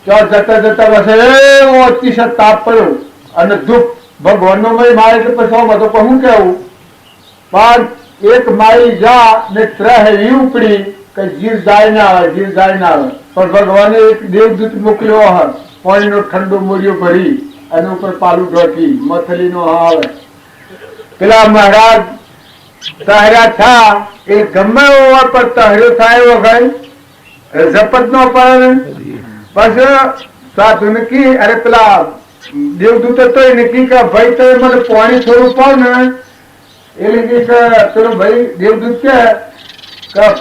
તો જતા જતા બસ એવો અતિશય તાપ પડ્યો અને દુઃખ ભગવાનનો મય મારે તો પછી બધો શું કેવું? પણ 1 માઇલ જા ને 3 એવી ઉપડી કે જીવ જાય ના આવે, જીવ જાય ના આવે. પણ ભગવાને એક દેવદૂત મોકલ્યો હોય, પાણીનો ઠંડો મોરિયો ભરી અને ઉપર પાલું ઢોકી મથલીનો આવે. પેલા મહારાજ તહર્યા થા એ ગમે એવો પર તહર્યો થાય એવો ભાઈ જપત નો પડે. પછી સાધુ નક્કી, અરે પેલા દેવદૂત હતો એ નક્કી કે ભાઈ તો મને પાણી થોડું પાવ ને. એટલે કે પેલો ભાઈ દેવદૂત કે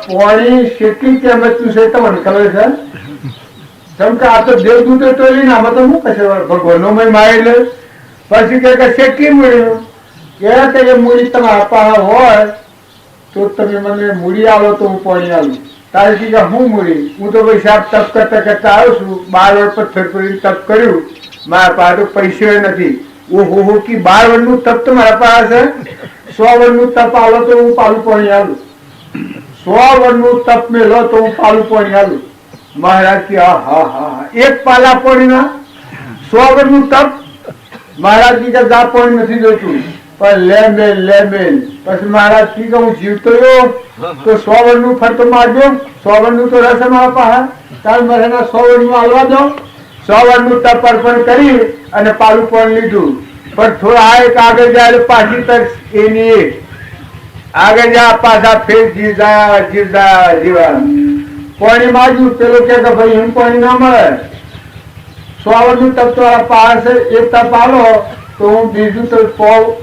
પાણી શેકી કે મચ્યું છે તમને ખબર છે? જેમ કે આ તો દેવદૂત તો લઈને આમાં તો શું કહેશે ભગવાનનો મય માય લે. પછી કે શેકી મળ્યું કે મૂડી તમારા પાસે હોય તો તમે મને મૂડી આવો તો હું પાણી આવું. તારે કીધા હું મૂડી? હું તો ભાઈ સાહેબ તપ કરતા કરતા આવ્યો છું. 12 વર્ષ પથ્થર પર તપ કર્યું. મારા પાસે તો પૈસા નથી. ઓહો કે 12 વર્ષનું તપ તો મારા પાસે છે. 100 વર્ષનું તપ આવો તો હું પાલું પાણી આવું. 100 વર્ષનું તપ મેલો તો હું પાલું પાણી આવું. મહારાજ કે હા હા હા, 1 પાલા પાણીના 100 વર્ષનું તપ. મહારાજ કીધા જા પાણી નથી જોતું પણ લે મેલ લે મેલ. પછી મહારાજ કી હું જીવતો રહ્યો તો 100 વર્ષનું ફરતો મારજો. 100 વર્ષનું તો રસ મારા પાસે. તાર મને 100 વર્ષનું હાલવા દો. 100 વર્ષનું તપ અર્પણ કરી અને પાલું પણ લીધું. પણ થોડા એક આગળ જાય પાછી તક એની એક આગળ જા પાછા ફેર જીવા પાણી માગ્યું. પેલો કે ભાઈ એમ પાણી ના મળે. 100 વર્ષનું તપ તો પાસે એક તપ આલો તો હું બીજું તો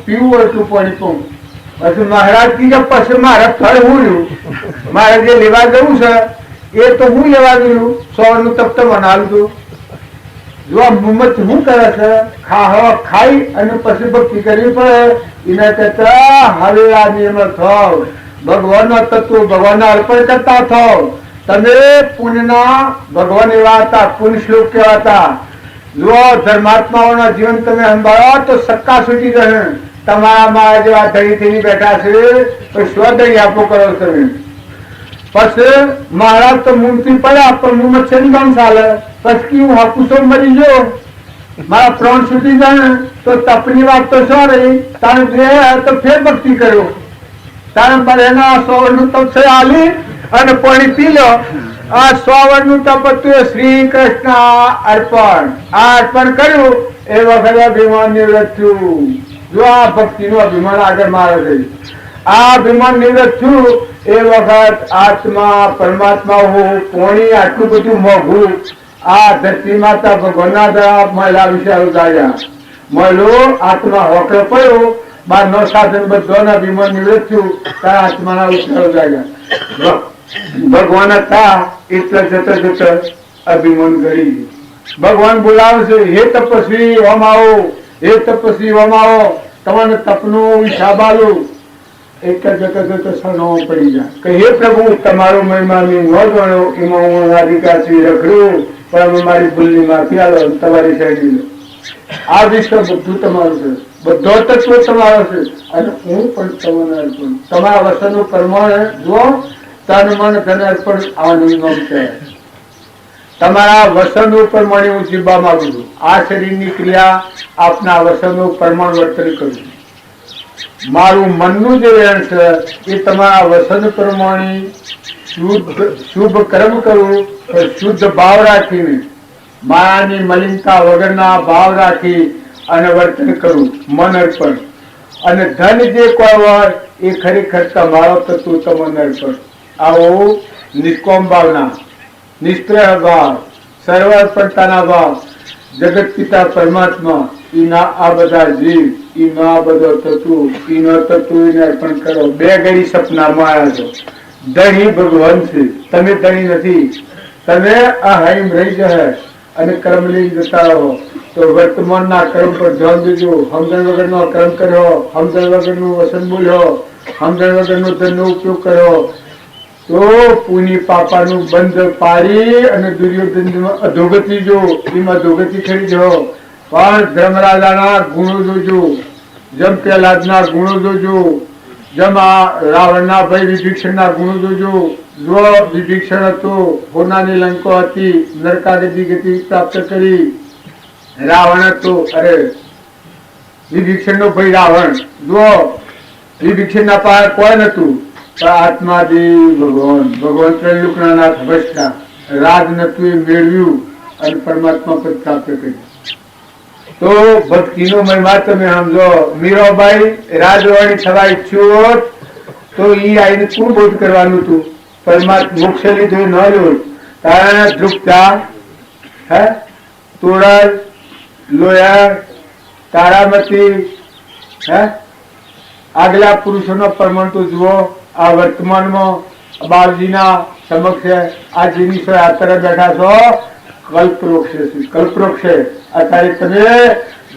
પીવું એટલું પાણી પીવું. પછી મહારાજ કીધું પછી મારે ફળ હું રહ્યું. મારે જે લેવા જવું છે એ તો હું લેવા ગયું. 100 નું તપ તો બનાવ્યું હતું. જો આ મુહમ્મદ શું કરે છે? ખાઈ અને પછી ભક્તિ કરવી પડે. એના કરતા હવે આ નિયમ થાવ ભગવાનનો તત્વ ભગવાનને અર્પણ કરતા થાવ. તમે પુણ્યના ભગવાન એવા હતા, પુણ્ય શ્લોક કેવા હતા. જો ધર્માત્માઓના જીવન તમે સંભાળો તો સક્કા છૂટી જશે. તમારા મારા જેવા ધણી થઈને બેઠા છે તો સ્વદય આપો કરો તમે. પછી મહારાજ તો મૂર્તિ પડ્યા પણ હું મચ્છરી કામ ચાલે. પછી હું હાકુસો મરી ગયો, મારા પ્રાણ છૂટી જાય તો તપની વાત તો શું રહી. તારે જે તો ફેર ભક્તિ કર્યો. તારે બધાના 100 વર્ષનું તપ છે આલી અને પાણી પી લો. આ 100 વર્ષનું તપ હતું શ્રી કૃષ્ણ અર્પણ. આ અર્પણ કર્યું એ વખતે અભિમાન નિવૃત્ત થયું. જો આ ભક્તિનું અભિમાન આગળ મારે છે. આ અભિમાન નિવૃત્ત થયું એ વખત આત્મા પરમાત્મા હું પોણી આટલું બધું મોઘું. આ ધરતી માતા ભગવાનના દ્વારા મહિલા વિચારો ગાયા. મહિલો આત્મા હોકળો પડ્યો, બાર નો સાધન બધાના અભિમાન નિવૃત્ત થયું ત્યારે આત્માના વિચારો ગાયા. ભગવાન હતા એટલે જતા જતા અભિમાન કરી. ભગવાન બોલાવે છે, હે તપસ્વી ઓમ આવો, હે તપસ્વી ઓમ આવો, તમારે તપનું હિસાબ આલું. એક જતા જતા સણો પડી જાય કે હે પ્રભુ તમારો મહિમા મેં ન જાણ્યો, એમાં હું અધિકારથી રખડું, પણ મારી ભૂલની માફી આલો, તમારી શૈલી લો. આ વિશ્વ બધું તમારું છે, બધો તત્વ તમારો છે અને હું પણ તમને અર્પણ. તમારા વસનનું પ્રમાણ જો તન મન ધન અર્પણ આનંદ છે. તમારા વસનનું પ્રમાણે હું જીવવા માંગુ છું. આ શરીરની ક્રિયા આપના વસનનું પ્રમાણ વર્તન કરું છું. મારું મનનું જે વેણ છે એ તમારા વસન પ્રમાણે શુભ કર્મ કરું, શુદ્ધ ભાવ રાખીને માયાની મલિનતા વગરના ભાવ રાખી અને વર્તન કરું. મન અર્પણ અને ધન જે કોઈ હોય એ ખરેખર તમારો તત્વ તમને અર્પણ. આવો નિષ્કોમ ભાવના, નિષ્પ્રહ ભાવ, સર્વઅર્પણતાના ભાવ, જગત પિતા પરમાત્મા ઈના આ બધા જીવ, ઈનો આ બધો તત્વ, ઈનો તત્વ એને અર્પણ કરો. બે ઘડી સપનામાં આવ્યા છો. ધણી ભગવાન છે, તમે ધણી નથી. તમે આ હૈમ રહી જાય અને કર્મ લઈ જતા રહો તો વર્તમાનના કર્મ પર ધ્યાન દેજો. સમજણ વગરનો કર્મ કર્યો, સમજણ વગરનું વસન બોલ્યો, સમજણ વગરનો ધનનો ઉપયોગ કર્યો તો પુની પાપાનું બંધ પાડી અને દુર્યોધન અધોગતિ જો એમાં અધોગતિ થઈ જાઓ. પણ ધર્મરાજાના ગુણો જોજો, જેમ પ્રહલાદના ગુણો જોજો, જેમ આ રાવણના ભાઈ વિભીષણના ગુણો જોજો. જો વિભીષણ હતો, હોનાની લંકો હતી, નરકાદી ગતિ પ્રાપ્ત કરી. રાવણ હતો, અરે વિભીષણનો ભાઈ રાવણ, જો વિભીષણના પાસે કોઈ નતું પણ આત્માદી ભગવાન, ભગવાન ત્રૈલોકના નાથ ભ્રષ્ટા રાજ નતું એ મેળવ્યું અને પરમાત્મા પદ પ્રાપ્ત કર્યું. તો ભક્તિનો મહિમા તમે સમજો. મીરાબાઈ રાજવાણી થવા ઈચ્છ્યું હોત તો ઈ આઈને શું બોધ કરવાનું હતું? પરમાત્મા મોક્ષ લીધું ન લ્યો. કારણ ધ્રુપતા, હે તોડલ, લોયા, તારામતી, હે આગલા પુરુષોનો પ્રમાણ તો જુઓ. આ વર્તમાનમાં બાળજીના સમક્ષ આ જીનિસો યાત્રા બેઠા છો. કલ્પવૃક્ષ અત્યારે તમે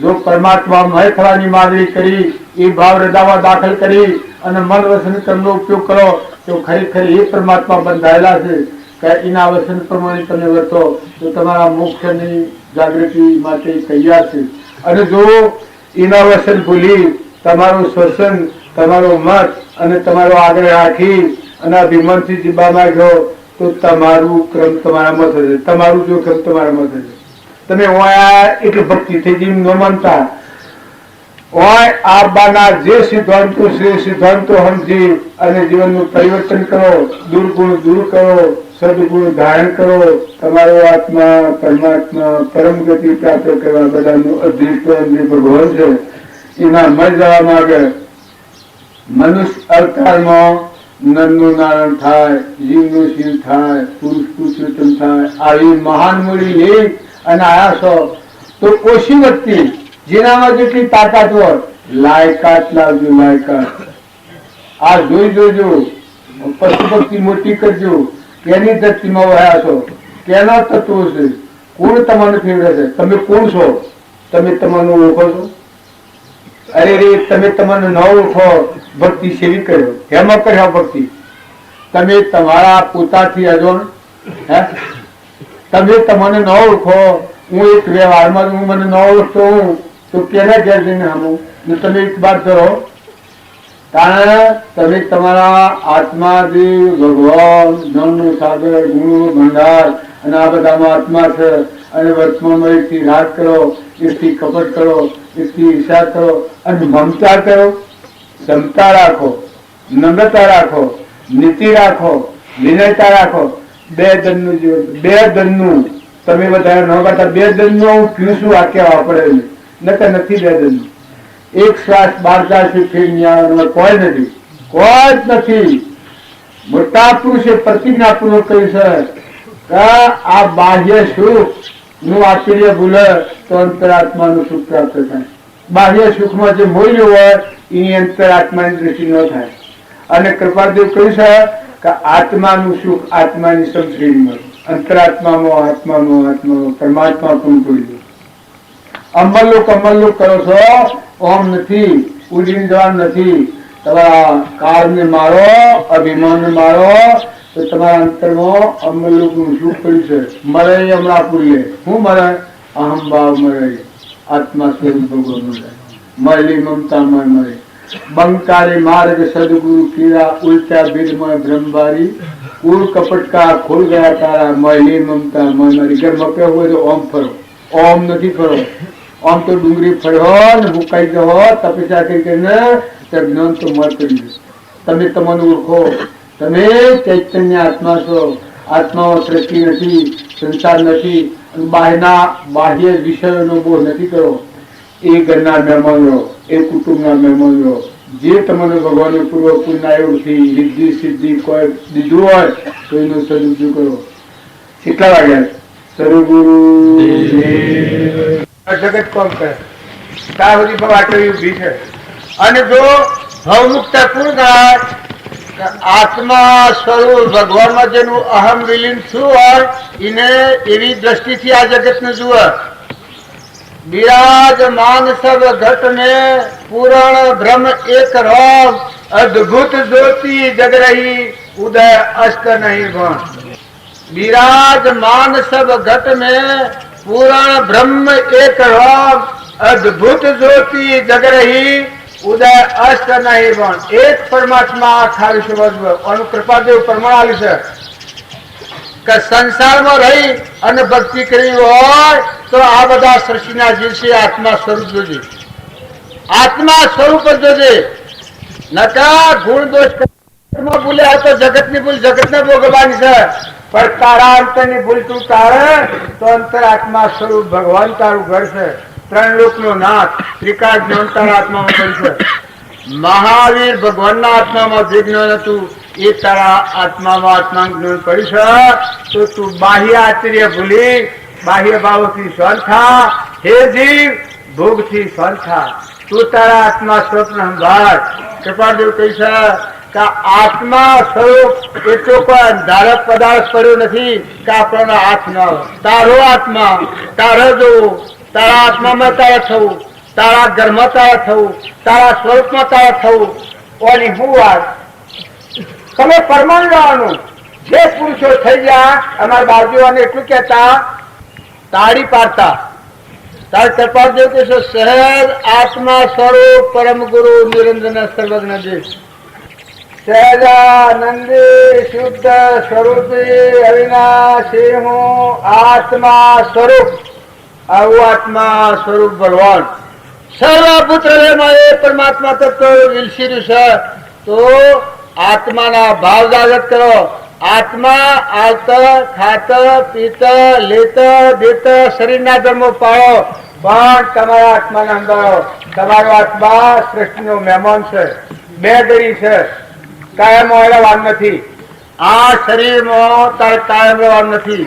જો પરમાત્મા મય થવાની માંગણી કરી, એ ભાવ હૃદયમાં દાખલ કરી અને મન વસન કર્મનો ઉપયોગ કરો તો ખરેખર એ પરમાત્મા બંધાયેલા છે કે એના વસન પ્રમાણે તમે વર્તો તો તમારા મોક્ષની જાગૃતિ માટે તૈયાર છે. અને જો એના વસન ભૂલી તમારું શ્વસન, તમારો મત અને તમારો આગળ રાખી અને અભિમાનથી જીવવા માંગ્યો તો તમારું ક્રમ તમારામાં થશે, તમારું જોખમ તમારામાં થશે. તમે એટલે ભક્તિ થઈ જીવ ન માનતા હોય. આ બાના જે સિદ્ધાંતો છે સિદ્ધાંતો સમજી અને જીવનનું પરિવર્તન કરો, દુર્ગુણ દૂર કરો, સદગુણ ધારણ કરો. તમારો આત્મા પરમાત્મા પરમ ગતિ પ્રાપ્ત કરવા બધાનું અધિષ્ઠાન ભગવાન છે. એના મય જવા માંગે મનુષ્ય અવતારમાં નંદનું નારાયણ થાય, જીવનું શિવ થાય, પુરુષ પુરુષોત્તમ થાય. આવી મહાન મૂડી એક અને આયા છો તો ઓછી વધતી જેનામાં જેટલી તાકાત હોય લાયકાત લાવજો. લાયકાત આ જોઈ જોજો. પશુ ભક્તિ મોટી કરજો. કેની ધરતીમાં વહ્યા છો, કેના તત્વો છે, કોણ તમારું ફેવરે છે, તમે કોણ છો, તમે તમારું ઓળખો છો? અરે રે તમે તમને ન ઓળખો, ભક્તિ સેવી કર્યો, એમાં કર્યો ભક્તિ. તમે તમારા પોતાથી અજોણ, હે તમે તમને ન ઓળખો, હું એક વ્યવહારમાં હું મને ન ઓળખતો હું તો કેના ઘેર જઈને આવું ને તમે એક બાર કરો. કારણ તમે તમારા આત્માથી ભગવાન જ્ઞાનનો સાગર ગુણનો ભંડાર અને આ બધામાં આત્મા છે અને વર્તમાનમાં એકથી રાગ કરો, એકથી કપટ કરો, એકથી ઈર્ષા કરો અને મમતા કરો. ક્ષમતા રાખો, નમ્રતા રાખો, નીતિ રાખો, વિનયતા રાખો. બે દનનું જીવન, બે દનનું તમે વધારે ન કરતા. બે દનનું હું પીવું છું આ કહેવા પડે નથી. બે દનનું એક શ્વાસ બાર ચારથી ફેર કોઈ નથી, કોઈ જ નથી. મોટા પુરુષે પ્રતિજ્ઞાપૂર્વક કહ્યું છે આ બાહ્ય સુખ નું આશ્ચર્ય ભૂલે તો અંતરાત્માનું સુખ પ્રાપ્ત થાય. બાહ્ય સુખમાં જે મૂલ્ય હોય એની અંતરાત્માની દ્રષ્ટિ ન થાય. અને કૃપાદેવ કહ્યું છે કે આત્માનું સુખ આત્માની સમશ્રીમાં, અંતરાત્મામાં આત્મામાં પરમાત્મા પણ ભૂલ્યું. અમલનું કરો છો, ઓમ નથી, ઉડીને જવાનું નથી. તમારા કાળને મારો, અભિમાનને મારો તો તમારા અંતરમાં અમલનું સુખ પડ્યું છે. મરે હમણાં પૂરીએ હું મરે અહમભાવ મરે, આત્મા સ્વરૂપ ભગવાન મરે, મળેલી મમતામાં મરે. બંકારી માર્ગ સદગુરુ કીરા, ઉલ્ટા ભીડમાં બ્રહ્મવારી, કુળ કપટ કા ખોલ ગયા તારા, મળેલી મમતા મારી. ઘરમાં કેવું હોય તો ઓમ ફરો, ઓમ નથી ફરો. આમ તો ડુંગળી ફર્યો ને મુકાઈ ગયો તપસ્યા કરીને જ્ઞાન તો મત કરી. તમે તમને ઓળખો, તમે ચૈતન્ય આત્મા છો. આત્મામાં સૃષ્ટિ નથી, સંસાર નથી. બાહ્ય વિષયોનો બોધ નથી કરો. એ ઘરના મહેમાન રહો, એ કુટુંબના મહેમાન રહો. જે તમને ભગવાનને પૂર્વ પુણ્ય એવથી રિદ્ધિ સિદ્ધિ કોઈ દીધું હોય તો એનો સદુપયોગ કરો. કેટલા વાગ્યા? સર્વગુરુ જગત કોમ કરે ત્યાં સુધી આટલી ઉભી છે. અને જો ભવમુક્તા પૂર્ણ થાય, આત્મા સ્વરૂપ ભગવાનમાં જેનું અહમ વિલીન શું હોય એને એવી દ્રષ્ટિથી આ જગત ને જુએ. विराजमान सब घट में पूर्ण ब्रह्म एक रोम अद्भुत ज्योति जग रही उदय अस्त नहीं भण। विराजमान सब घट में पूर्ण ब्रह्म एक रोम अद्भुत ज्योति जग रही उदय अस्त नहीं भण। एक परमात्मा आखा विश्व अनुकृपादेव प्रमाण છે કે સંસારમાં રહી અને ભક્તિ કરી હોય તો આ બધા સૃષ્ટિના જીવ છે આત્મા સ્વરૂપ જોજે, આત્મા સ્વરૂપ જોજે. નકા ગુણ દોષ ભૂલે તો જગત ની ભૂલ જગત ને ભોગવવાની છે, પણ તારા અંતર ની ભૂલ તું તારે તો અંતર આત્મા સ્વરૂપ ભગવાન તારું ઘર છે. ત્રણ લોક નો નાથ ત્રિકાળ જ્ઞાન તારા આત્મામાં બનશે. મહાવીર ભગવાનના આત્મામાં જે જ્ઞાન હતું એ તારા આત્મામાં આત્મા જ્ઞાન પડ્યું છે. તો તું બાહ્ય આશ્ચર્ય ભૂલી બાહ્ય ભાવથી સ્વન થા. હે જીવ ભોગથી સ્વન થા. તું તારા આત્મા સ્વપ્ન સંભાળ. કૃપાદેવ કહી છે કે આત્મા સ્વરૂપ એટલો કોઈ ધારક પદાર્થ પડ્યો નથી કે આપણને હાથ ન આવે. તારો આત્મા તારે જોવું, તારા આત્મામાં તારે થવું, તારા ઘરમાં તારે થવું, તારા સ્વરૂપમાં તારે થવું. ઓની હું વાત તમે પરમાણ લેવાનું. જે પુરુષો થઈ ગયા અમારા બાજુઓને એટલું કહેતા તાળી પાડતા તાર કૃપાદેવ કે સહેજ આત્મા સ્વરૂપ પરમ ગુરુ નિરંજન સર્વજ્ઞ દેવ સહેજાનંદી શુદ્ધ સ્વરૂપી અવિનાશી હું આત્મા સ્વરૂપ. આવું આત્મા સ્વરૂપ ભગવાન સર્વપુત્ર પરમાત્મા તત્વ વિલસી છે. તો આત્માના ભાવ જાગૃત કરો. આત્મા આવત ખાત પીત લેત દેત શરીરના ધર્મો પાળો, પણ તમારા આત્માને અંગારો. તમારો આત્મા સૃષ્ટિનો મહેમાન છે, બે ઘડી છે, કાયમ રહેવાનું નથી. આ શરીરમાં તારે કાયમ રહેવાનું નથી.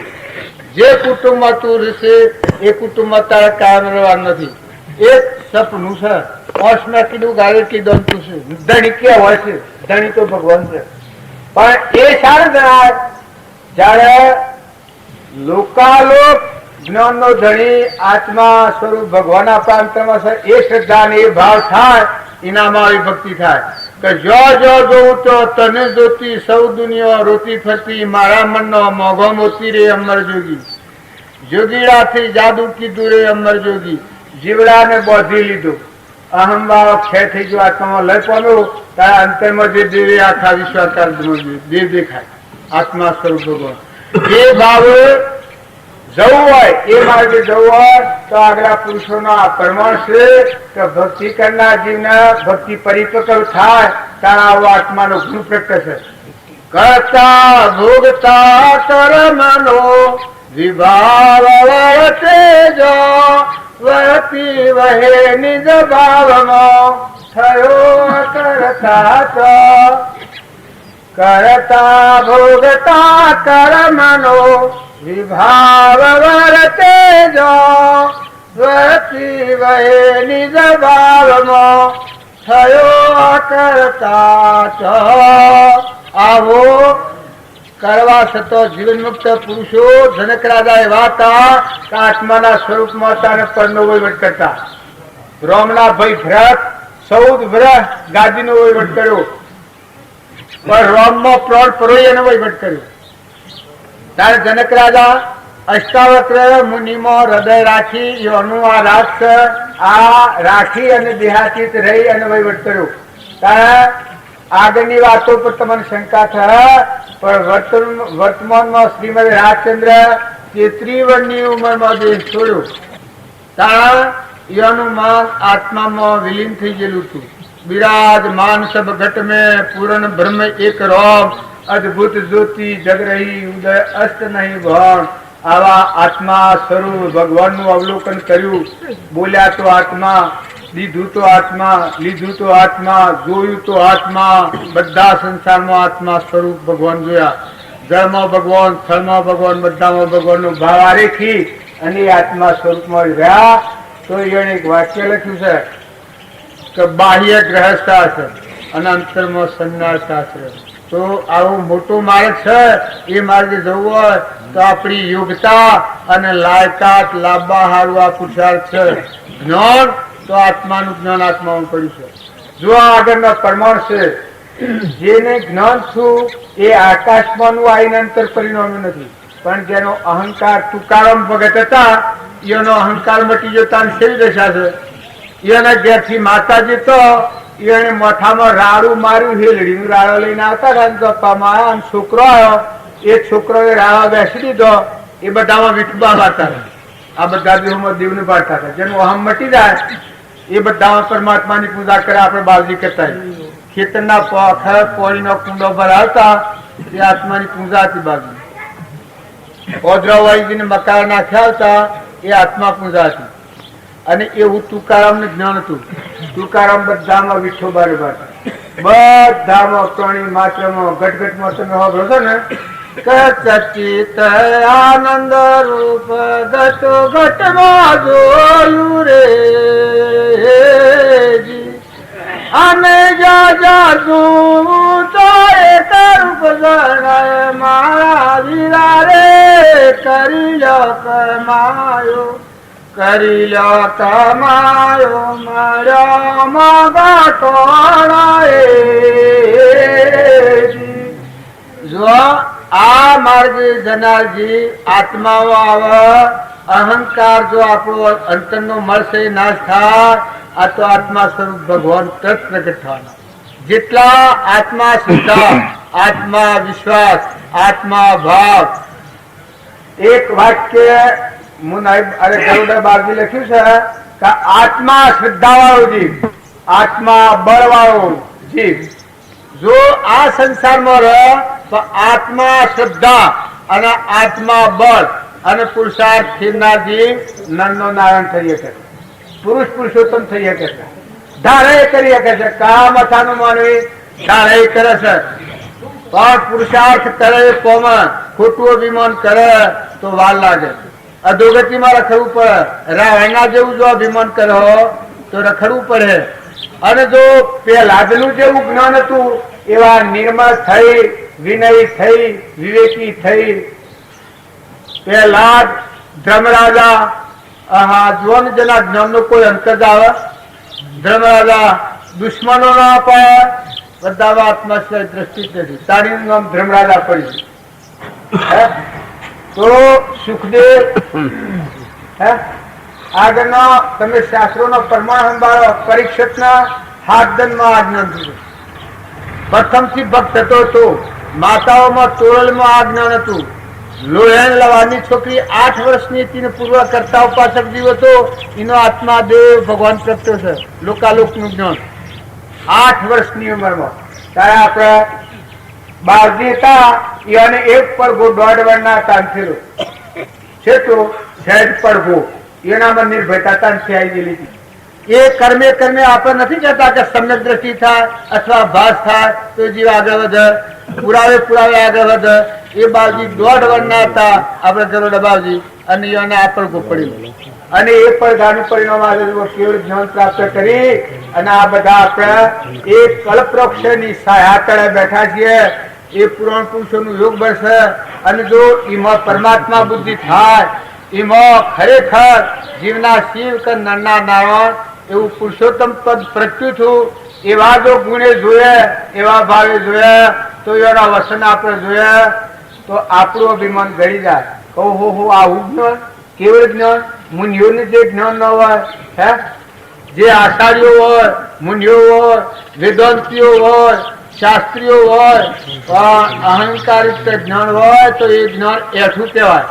જે કુટુંબમાં તું રહેશે એ કુટુંબમાં તારે કાયમ રહેવાનું નથી. એક સપનું છે. ઓશમાં કીધું ગાડી કીધું તું છે ધણી કે હોય છે, ધણી તો ભગવાન છે. પણ એ સારું જણાય જયારે લોકાલોક જ્ઞાન નો ધણી આત્મા સ્વરૂપ ભગવાન પ્રાંતમાં છે એ શ્રદ્ધા ને એ ભાવ થાય એનામાં આવી ભક્તિ થાય કે જો જોઉં તો તને જોતી સૌ દુનિયા રોતી ફરતી મારા મનનો મોઘો મોતી રે અમર જોગી જોગીડાથી જાદુ કીધું રે અમર જોગી જીવડાને બોધી લીધું અહમ વાળો ક્ષય થઈ ગયો આત્મામાં લઈ પામ્યો તારા અંતરમાં જે દેવી આખા વિશ્વાકાર દેવ દેખાય આત્મા સ્વરૂપ ભગવાન એ ભાવ જવું હોય એ માર્ગે જવું હોય તો આગળ પુરુષોનો આ પ્રમાણ છે કે ભક્તિ કરનાર જીવને ભક્તિ પરિપક્વ થાય તારા આવો આત્માનો ગુણ પ્રગટ છે કરતા ભોગતા કર્મનો વિભાવ વળતે જો વળતી વહે નિજ ભાવમાં થયો કરતા ભોગતા કર્મનો વિભાવ વર્તે જો વળતી વહે નિજ ભાવમાં થયો કરતા આવો કરવા છતાં જીવન મુક્ત પુરુષો જનક રાજા એવા હતા કે આત્માના સ્વરૂપમાં હતા અને પરનો વહીવટ કરતા રોમના ભાઈ ભરત 14 વર્ષ ગાદીનો વહીવટ કર્યો પણ રોમમાં પ્રોણ પરોયનો વહીવટ કર્યો ત્યારે જનક રાજા અષ્ટાવક્ર મુનિમાં હૃદય રાખી યોનું આ રાક્ષ આ રાખી અને દેહાતીત રહી અને વહીવટ કર્યો ત્યારે આગળની વાતો પર તમને શંકા થાય પણ વર્તમાનમાં શ્રીમદ રાજચંદ્ર 33 વર્ષની ઉંમરમાં દેહ છોડ્યો ત્યાં યોનું માન આત્મામાં વિલીન થઈ ગયેલું હતું બિરાજમાન સબ ઘટ में पूर्ण ब्रह्म एक रोम अद्भुत ज्योति जग रही उदय अस्त नहीं भण आवा आत्मा स्वरूप भगवानનું અવલોકન કર્યું બોલ્યા તો આત્મા લીધું તો આત્મા લીધું તો આત્મા જોયું તો આત્મા બધા સંસારમાં આત્મા સ્વરૂપ ભગવાન જોયા જળમાં ભગવાન સ્થળમાં ભગવાન બધામાં ભગવાનનો ભાવ આરેખી અને આત્મા સ્વરૂપમાં રહ્યા તો એને એક વાક્ય લખ્યું છે કે બાહ્ય ગ્રહસ્થાશ્રમ અને અંતરમાં સંન્યાસાશ્રમ તો આવો મોટો માર્ગ છે એ માર્ગે જવું હોય તો આપણી યોગ્યતા અને લાયકાત લાંબા હારું આ પુરુષાર્થ છે જ્ઞાન તો આત્માનું જ્ઞાન આત્મામાં પડ્યું છે જો આગળનો પ્રમાણ છે જેને જ્ઞાન છું એ આકાશમાંનું આઈને અંતર પરિણામ્યું નથી પણ જેનો અહંકાર તુકારામ ભગત હતા એનો અહંકાર મટી જતા કેવી દશા છે એના ઘેરથી માતાજી તો એને મોઠામાં રાડું માર્યું હેલડીનું રાડો લઈને આવતા હતા છોકરો આવ્યો એ છોકરોએ રાડો બેસી દીધો એ બધામાં વિઠુબા વાતા આ બધા દેવમાં દેવને પાડતા હતા જેનું અહમ મટી જાય એ બધામાં પરમાત્માની પૂજા કરે આપણે બાવજી કરતા ખેતરના પોખર પોળીનો કુંડો ભરાવતા એ આત્માની પૂજા હતી બાજુ ઓદ્રવાઈજીને મકાન નાખ્યા હતા એ આત્મા પૂજા હતી અને એવું તુકારામને જ્ઞાન હતું તુકારામ બધામાં વિઠોબા બધામાં પ્રાણી માત્રમાં ઘટઘટમાં તમે સાંભળો છો ને સચિત આનંદ રૂપ ગતો ઘટમાં જોયું રે અમે જાજું તો એક રૂપ જણાય મારા વીરા રે કરી લો કમાયો કરી લો કમાયો મારા માગા ટોળાએ જો આ માર્ગ જનારજી આત્માઓ આવે અહંકાર જો આપણો અંતરનો મળશે નાશ થાય આ તો આત્મા સ્વરૂપ ભગવાન તરત પ્રગટ થવાના જેટલા આત્મા શ્રદ્ધા આત્મા વિશ્વાસ આત્મા ભાવ એક વાક્ય ગરુડા બાબજી લખ્યું છે કે આત્મા શ્રદ્ધા વાળો જીવ આત્મા બળ વાળો જીવ જો આ સંસારમાં રહે તો આત્મા શ્રદ્ધા અને આત્મા બળ અને પુરુષાર્થ થનાર જીવ નરનો નારાયણ થઈ શકે પુરુષ પુરુષોત્તમ થઈ શકે છે ધારે કરી શકે છે કા મથાનું માનવી ધારે કરે છે પણ પુરુષાર્થ કરે કોમન ખોટું અભિમાન કરે તો વાર લાગે અધોગતિમાં રખડવું પડે રાવણના જેવું જો અભિમાન કરો તો રખડવું પડે અને જો પહેલાદનું જેવું જ્ઞાન હતું એવા નિર્મળ થઈ વિનયી થઈ વિવેકી થઈ પહેલા ધર્મરાજા જોન જેના જ્ઞાનનો કોઈ અંતર જ આવે. ધર્મરાજા દુશ્મનો ના અપાય, બધા આત્મા સિવાય દ્રષ્ટિ જ નથી. તારીનું નામ ધર્મરાજા પડ્યું. તો સુખદેવ આગળનો તમે શાસ્ત્રોનો પ્રમાણ સંભાળો. પરીક્ષિતના હાથદંડમાં આજ્ઞા દીધું. પ્રથમથી ભક્ત હતો. માતાઓમાં તોરલમાં આજ્ઞાન હતું. લોહેણ લવાની છોકરી 8 વર્ષની હતી ને પૂર્વ કરતા ઉપાસક જીવ હતો. એનો આત્મા દેવ ભગવાન પ્રગટ્યો છે. લોકાલોકનું જ્ઞાન 8 વર્ષની ઉંમરમાં. ત્યારે આપણે બાળજી હતા એને એક પડઘો 1.5 વર્ષના તાનથેલો છે તો સહેજ પડઘો એનામાં નિર્ભયતા તાનથી આવી ગયેલી હતી. એ કર્મે કર્મે આપણે નથી કહેતા કે સમ્યક દ્રષ્ટિ થાય અથવા ભાસ થાય તો જીવ આગળ વધે, પુરાવે આગળ વધે. એ બાવજી 1.5 વર્ષના હતા આપણે ગરોડા બાવજી, અને એને આ પડઘો પડેલો. અને એ પડઘાનું પરિણામ આજે કેવળ જ્ઞાન પ્રાપ્ત કરી અને આ બધા આપણે એક કલ્પવૃક્ષની છાયા તળે બેઠા છીએ. એ પુરાણ પુરુષોનું યોગ બળ છે. અને જો એમાં પરમાત્મા બુદ્ધિ થાય, એમાં ખરેખર જીવના શિવ કે નરના નારાયણ એવું પુરુષોત્તમ પદ પ્રગટ્યું છું. એવા જો ગુણે જોઈએ, એવા ભાવે જોઈએ, તો એના વસન આપણે જોઈએ તો આપણું અભિમાન ઘડી જાય. કહો હો આવું જ્ઞાન, કેવળ જ્ઞાન, મુનિઓને જે જ્ઞાન ન હોય, જે આચાર્યો હોય, મુનિઓ હોય, વેદાંતિઓ હોય, શાસ્ત્રીઓ હોય, પણ અહંકારિત જ્ઞાન હોય તો એ જ્ઞાન એઠું કહેવાય.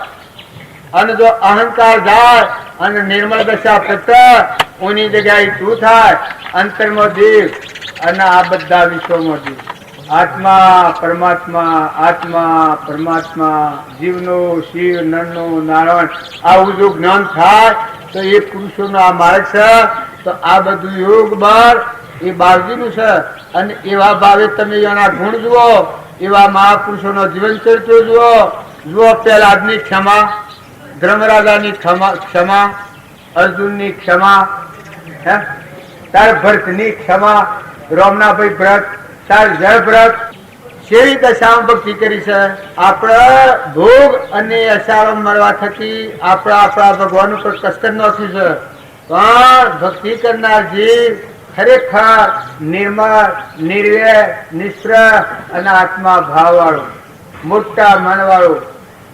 અને જો અહંકાર જાય અને નિર્મળ દશા પ્રગટ ઓની જગ્યાએ શું થાય? અંતરમાં દેવ અને આ બધા વિશ્વમાં દેવ. આત્મા પરમાત્મા, આત્મા પરમાત્મા, જીવનો શિવ, નરનો નારાયણ, આવું જો જ્ઞાન થાય તો એ પુરુષોનો આ માર્ગ છે. તો આ બધું યોગ બળ એ બાળજીનું છે. અને એવા ભાવે તમે એના ગુણ જુઓ, એવા મહાપુરુષોનો જીવન ચરિત્ર જુઓ. પ્રહલાદની ક્ષમા, ધર્મરાજાની ક્ષમા, અર્જુનની ક્ષમા, તાર ભરતની ક્ષમા, રોમનાભાઈ વ્રત, તાર જળ વ્રત, કેવી દશામાં ભક્તિ કરી છે. આપણે ભોગ અને અસારો મળવા થકી આપણા ભગવાન ઉપર કસ્તર નોખ્યું છે. પણ ભક્તિ કરનાર જીવ ખરેખર નિર્મળ, નિર્વ્યય, નિષ્પ્રહ અને આત્મા ભાવ વાળો, મોટા મન વાળો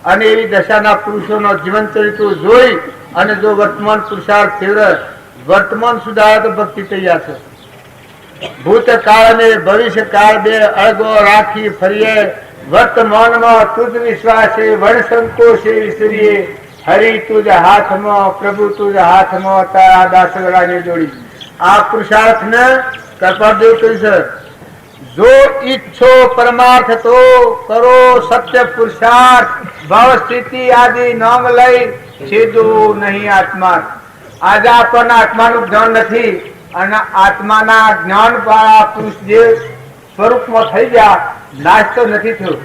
અને એવી દશાના પુરુષોનો જીવન ચરિત્ર જોઈ અને જો વર્તમાન પુરુષાર્થ તીવ્ર, વર્તમાન સુધારે તો ભક્તિ તૈયાર છે. ભૂતકાળ અને ભવિષ્યકાળ બે અળગો રાખી ફરીએ, વર્તમાનમાં તુજ વિશ્વાસે, વણ સંતોષે વિસરીએ. હરિ તુજ હાથમાં, પ્રભુ તુજ હાથમાં, તારા દાસ ગળાને જોડી. આ પુરુષાર્થ ને કૃપાદેવ કહ્યું છે. જો ઈચ્છો પરમાર્થ તો કરો સત્ય પુરુષાર્થ, ભાવ સ્થિતિ આદિ નામ લઈ સીધું નહીં આત્મા. આજે આપણને આત્માનું જ્ઞાન નથી અને આત્માના જ્ઞાન વાળા પુરુષ જે સ્વરૂપમાં થઈ ગયા, નાશ તો નથી થયો,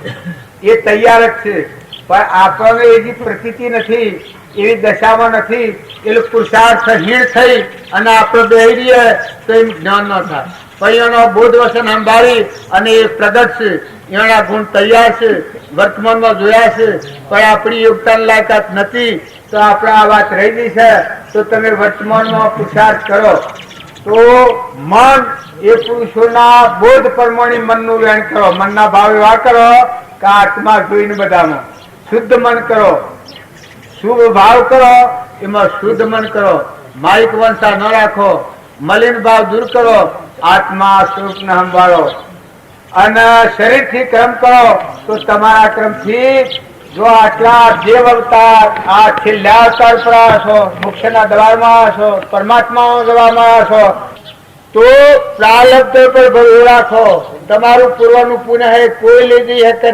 એ તૈયાર જ છે. પણ આપણને એવી પ્રતીતિ નથી, એવી દશામાં નથી. એટલે પુરુષાર્થ હીણ થઈ અને આપણે બેહી રહીએ તો એમ જ્ઞાન ન થાય. પણ એનો બોધ વસન સંભાળી અને એ પ્રગટ છે, એના ગુણ તૈયાર છે, વર્તમાનમાં જોયા છે. પણ આપણી યોગતાની લાયકાત નથી તો આપણે આ વાત રહી ગઈ છે. તો તમે વર્તમાનમાં પુરુષાર્થ કરો તો મન એ પુરુષોના બોધ પ્રમાણે મનનું વેણ કરો. મનના ભાવ એવા કરો કે આત્મા જોઈને બધામાં શુદ્ધ મન કરો, શુભ ભાવ કરો, એમાં શુદ્ધ મન કરો. માઇક વંશા ન રાખો, મલિન ભાવ દૂર કરો, આત્મા સ્વરૂપને સંભાળો અને શરીરથી કર્મ કરો. તો તમારા કર્મથી જો આટલા દેવ અવતાર, આ છેલ્લા અવતાર પર આવ્યા છો, મોક્ષના દરબારમાં આવ્યા છો, પરમાત્માના દરબારમાં આવ્યા છો, તો પ્રારબ્ધ પર ભરોસો રાખો. તમારું પૂર્વનું પુણ્ય હે કોઈ લીધી હે કે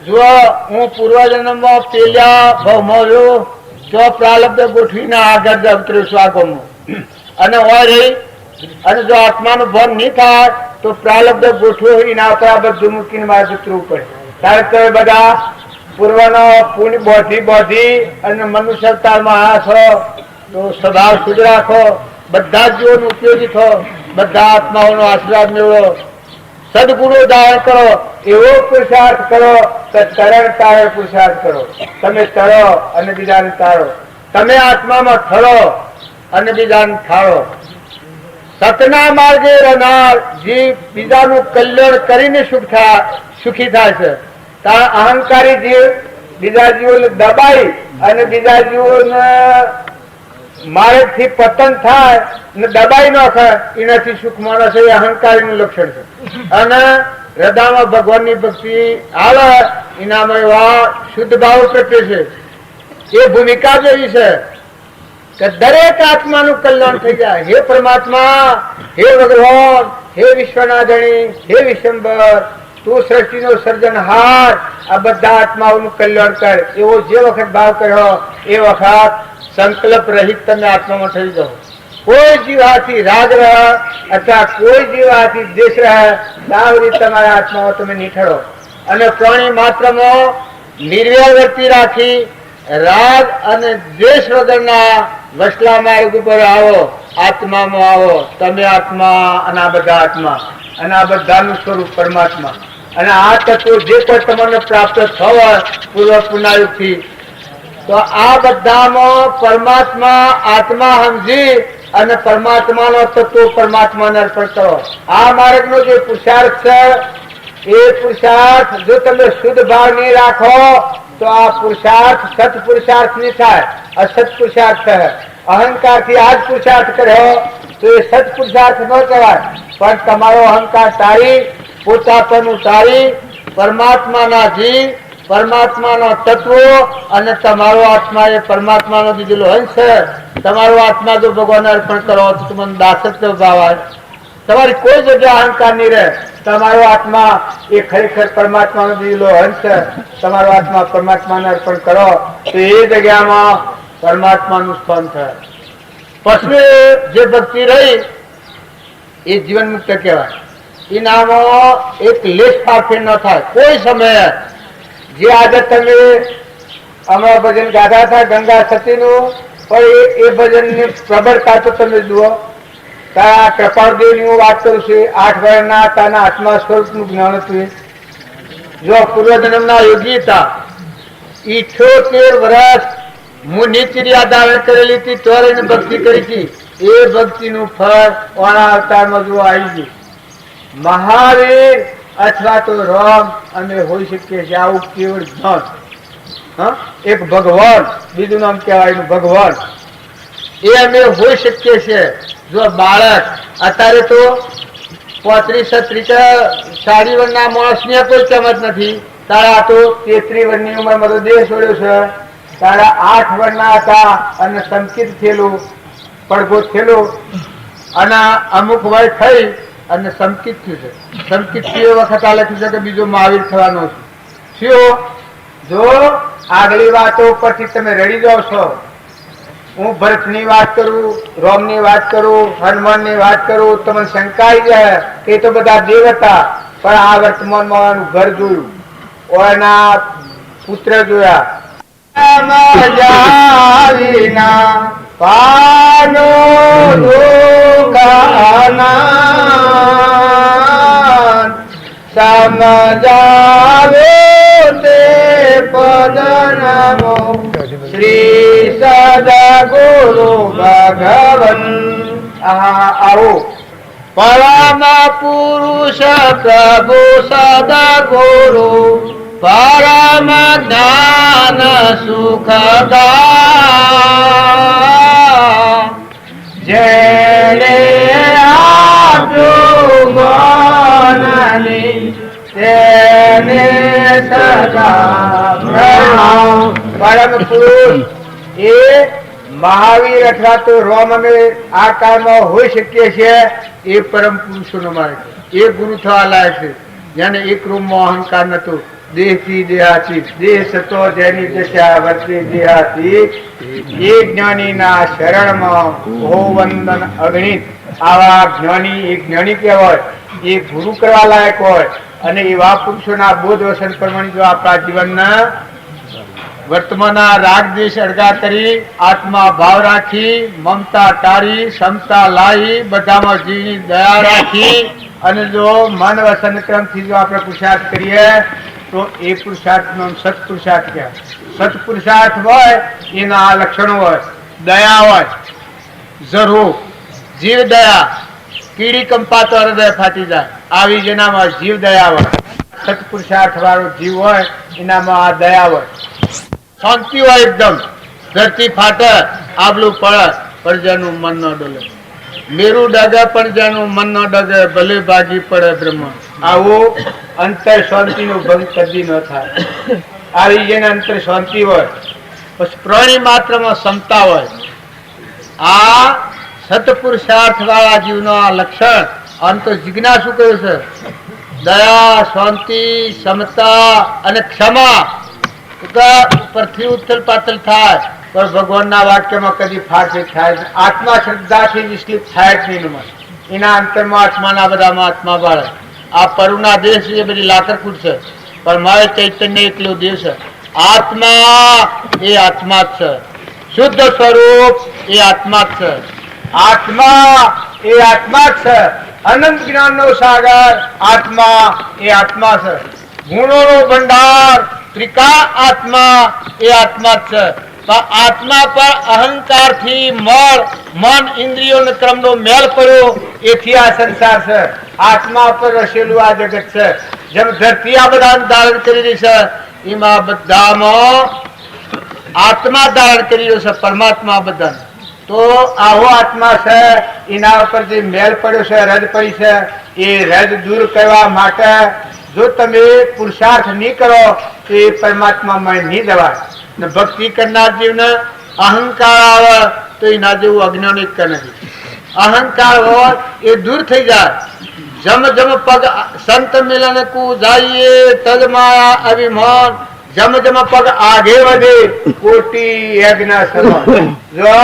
જો હું પૂર્વજન્મમાં પેલા ભાવમાં રહ્યો તો પ્રારબ્ધ ગોઠવીને આગળ અવતર્યો છું આગળમાં અને હોય રહી. અને જો આત્માનું ભાન નહીં થાય તો પ્રારબ્ધ ગોઠવ્યો એના ઉપર આ બધું મૂકીને મારે ઉતરવું પડે. ત્યારે તમે બધા પૂર્વનો પુણ્ય બોધી અને મનુષ્ય અવતારમાં આવ્યા છો તો સ્વભાવ શુદ્ધ રાખો. બધા જ જીવોનો ઉપયોગી થો, બધા આત્માઓનો આશીર્વાદ મેળવો, સદગુણો ધારણ કરો. એવો પુરુષાર્થ કરો કે તરણ તારણ પુરુષાર્થ કરો. તમે તરો અને બીજાને તારો. તમે આત્મામાં ઠરો અને બીજાને ઠારો. સતના માર્ગે રહેનાર જીવ બીજાનું કલ્યાણ કરીને સુખી થાય છે. તાર અહંકારી જીવ બીજા જીવોને દબાઈ અને બીજા જીવોને માર્ગ થી પતન થાય ને દબાઈ નાખે એનાથી સુખ માણે છે. એ અહંકારી નું લક્ષણ છે. અને હૃદયમાં ભગવાનની ભક્તિ આવે એનામાં એવા શુદ્ધ ભાવ પ્રત્યે છે. એ ભૂમિકા જેવી છે કે દરેક આત્માનું કલ્યાણ થઈ જાય. હે પરમાત્મા, હે ભગવાન, હે વિશ્વનાધણી, હે વિશ્વંભર, તું સૃષ્ટિનો સર્જનહાર, આ બધા આત્માઓનું કલ્યાણ કર. એવો જે વખત ભાવ કર્યો એ વખત સંકલ્પ રહિત તમે આત્મામાં થઈ જાઓ. કોઈ જીવાથી રાગ રહે અથવા કોઈ જીવાથી દ્વેષ રહે તાવરી તમારા આત્મામાં તમે નીઠળો. અને પ્રાણી માત્રમાં નિર્વ્યય વૃત્તિ રાખી રાગ અને દ્વેષ વગરના વસલા માર્ગ ઉપર આવો, આત્મામાં આવો. તમે આત્મા અને આ બધા આત્મા અને આ બધાનું સ્વરૂપ પરમાત્મા. અને આ તત્વો જે કોઈ તમને પ્રાપ્ત થવા પૂર્વ પુનઃયુગથી, તો આ બધામાં પરમાત્મા આત્મા સમજી અને પરમાત્માનો તત્વ પરમાત્માને અર્પણ કરો. આ માર્ગનો જે પુરુષાર્થ છે એ પુરુષાર્થ જો તમે શુદ્ધ ભાવ નહીં રાખો તો આ પુરુષાર્થ સત પુરુષાર્થ નહીં થાય, અસત પુરુષાર્થ થાય. અહંકાર થી આ જ પુરુષાર્થ કર્યો તો એ સત પુરુષાર્થ ન કહેવાય. પણ તમારો અહંકાર તારી, પોતાપણું તારી, પરમાત્માના જીવ, પરમાત્માનો તત્વો અને તમારો આત્મા એ પરમાત્માનો દીધેલો અંશ છે. તમારો આત્મા જો ભગવાન અર્પણ કરો તો તમને દાસત્વ ભાવ આવે. તમારી કોઈ જગ્યા અહંકાર નહીં રહે. તમારો આત્મા એ ખરેખર પરમાત્માનો દીધેલો અંશ છે. તમારો આત્મા પરમાત્માને અર્પણ કરો તો એ જગ્યામાં પરમાત્માનું સ્થાન થાય. પછી જે ભક્તિ રહી એ જીવન મુક્ત કહેવાય. એનામાં એક લેશ પારફેર ન થાય કોઈ સમયે. જે આજે તમે હમણાં ભજન ગાધા હતા ગંગા સતીનું, પણ એ ભજનની પ્રબળતા તો તમે જુઓ. તારા કૃપાળદેવની હું વાત કરું છું. 8 વર્ષના તાના આત્મા સ્વરૂપનું જ્ઞાન હતું. જો પૂર્વજન્મના યોગી હતા, 78 વર્ષ મુનિચર્યા ધારણ કરેલી હતી, તો એને ભક્તિ કરી હતી. એ ભક્તિનું ફળ ઓણા અવતારમાં જો આવી ગયું. મહાવીર અથવા તો રામ અમે હોઈ શકીએ છીએ. આવું કેવળ જ્ઞાન. એક ભગવાન, બીજું નામ કહેવાય એનું ભગવાન, એ અમે હોઈ શકીએ છીએ. જો બાળક અત્યારે તો 35-36 વર્ષના માણસને કોઈ કિંમત નથી. તારા તો 33 વર્ષની ઉંમરમાં તો દેહ છોડ્યો છે. તારા 8 વર્ષના હતા અને સંકિત થયેલું, પડઘો થયેલો અને અમુક વય થઈ અને સંકિત થયું છે. સંકિત થયો વખત આ લખ્યું છે કે બીજો મહાવીર થવાનો છે. શું જો આગલી વાતો પરથી તમે રડી જાઓ છો. હું ભરતની વાત કરું, રોમની વાત કરું, હનુમાનની વાત કરું, તમને શંકા આવી જાય કે એ તો બધા દેવ હતા. પણ આ વર્તમાનમાં એનું ઘર જોયું, એના પુત્ર જોયા. પાનો સમજાવે તે પદનમો શ્રી સદગુરુ ભગવન. આવો પરમ પુરુષ પ્રભુ સદગુરુ પરમ જ્ઞાન સુખદા જેને આપ્યું જ્ઞાનની તેને સદા પ્રણામ. પરમ પુરુષ એ મહાવીર અથવા તો રોમ અમે આ કાળમાં હોઈ શકીએ છીએ. એ પરમ પુરુષોનો માર્ગ, એ ગુરુ થવા લાયક છે. જેને એક રૂમમાં અહંકાર નતો, દેહથી દેહાતી, દેહ સતો જેની દશા વર્તી દેહાતી, એ જ્ઞાનીના શરણમાં હો વંદન અગણિત. આવા જ્ઞાની એ જ્ઞાની કહેવાય, એ ગુરુ કરવા લાયક હોય. અને એવા પુરુષોના બોધ વસન પ્રમાણે જો આપણા જીવનના વર્તમાન રાગ દ્વેષ અડગા કરી, આત્મા ભાવ રાખી, મમતા ટાળી, ક્ષમતા લાવી, બધામાં જીવની દયા રાખી અને જો મન વસન ક્રમથી જો આપણે પુરુષાર્થ કરીએ તો એ પુરુષાર્થનો સત્પુરુષાર્થ કહેવાય. સત્પુરુષાર્થ હોય એના આ લક્ષણો હોય. દયા હોય, જરૂર, જીવ દયા, કીડી કંપાતો હૃદય ફાટી જાય આવી જેનામાં જીવ દયા હોય. સત્પુરુષાર્થ વાળો જીવ હોય એનામાં આ દયા હોય. શાંતિ હોય એકદમ, ધરતી ફાટે, આબલું પડે પણ જેનું મન ન ડોલે, મેરું ડગે પણ જેનું મન ન ડગે, ભલે ભાગી પડે બ્રહ્મ. આવું અંતર શાંતિનો ભંગ કદી ન થાય. આવી જેને અંતર શાંતિ હોય. પછી પ્રાણી માત્રમાં ક્ષમતા હોય. આ સત્પુરુષાર્થ વાળા જીવનો આ લક્ષણ. આમ તો જિજ્ઞાસુ કહ્યું છે, દયા, શાંતિ, ક્ષમતા અને ક્ષમા. ઉપરથી ઉથલ પાથલ થાય પણ ભગવાનના વાક્યમાં કદી ફાટ થાય. આત્મા શ્રદ્ધાથી વિચલિત થાય જ નહીં. એના અંતરમાં આત્માના બધામાં આત્મા બાળે. આ પરુના દેશ એ બધી લાકરકૂટ છે પણ મારે ચૈતન્ય એટલો દેશ છે. આત્મા એ આત્મા જ છે, શુદ્ધ સ્વરૂપ એ આત્મા જ છે. આત્મા એ આત્મા જ છે, અનંત જ્ઞાનનો સાગર આત્મા એ આત્મા છે. ગુણોનો ભંડાર ત્રિકા આત્મા એ આત્મા જ છે. આત્મા પર અહંકાર થી મન ઇન્દ્રિયો ક્રમનો મેલ પડ્યો એથી આ સંસાર છે. આત્મા પર રસેલું આ જગત છે. જેમ ધરતી આ બધા ધારણ કરી રહી છે એમાં બધામાં આત્મા ધારણ કરી રહ્યો છે, પરમાત્મા બધા. તો આવો આત્મા છે, એના ઉપર જે મેલ પડ્યો છે, રજ પડી છે, એ રજ દૂર કરવા માટે જો તમે પુરુષાર્થ નહીં કરો તો એ પરમાત્મામાં નહીં જવાય. ભક્તિ કરનાર જીવને અહંકાર આવે તો એના જેવું અજ્ઞાનિક નથી. અહંકાર હોય એ દૂર થઈ જાય. જમ જમ પગ સંત મિલન કુ જાઈએ તજમાયા અભિમાન, જમ જમ પગ આગે વધે કોટી યજ્ઞ સમાન. જો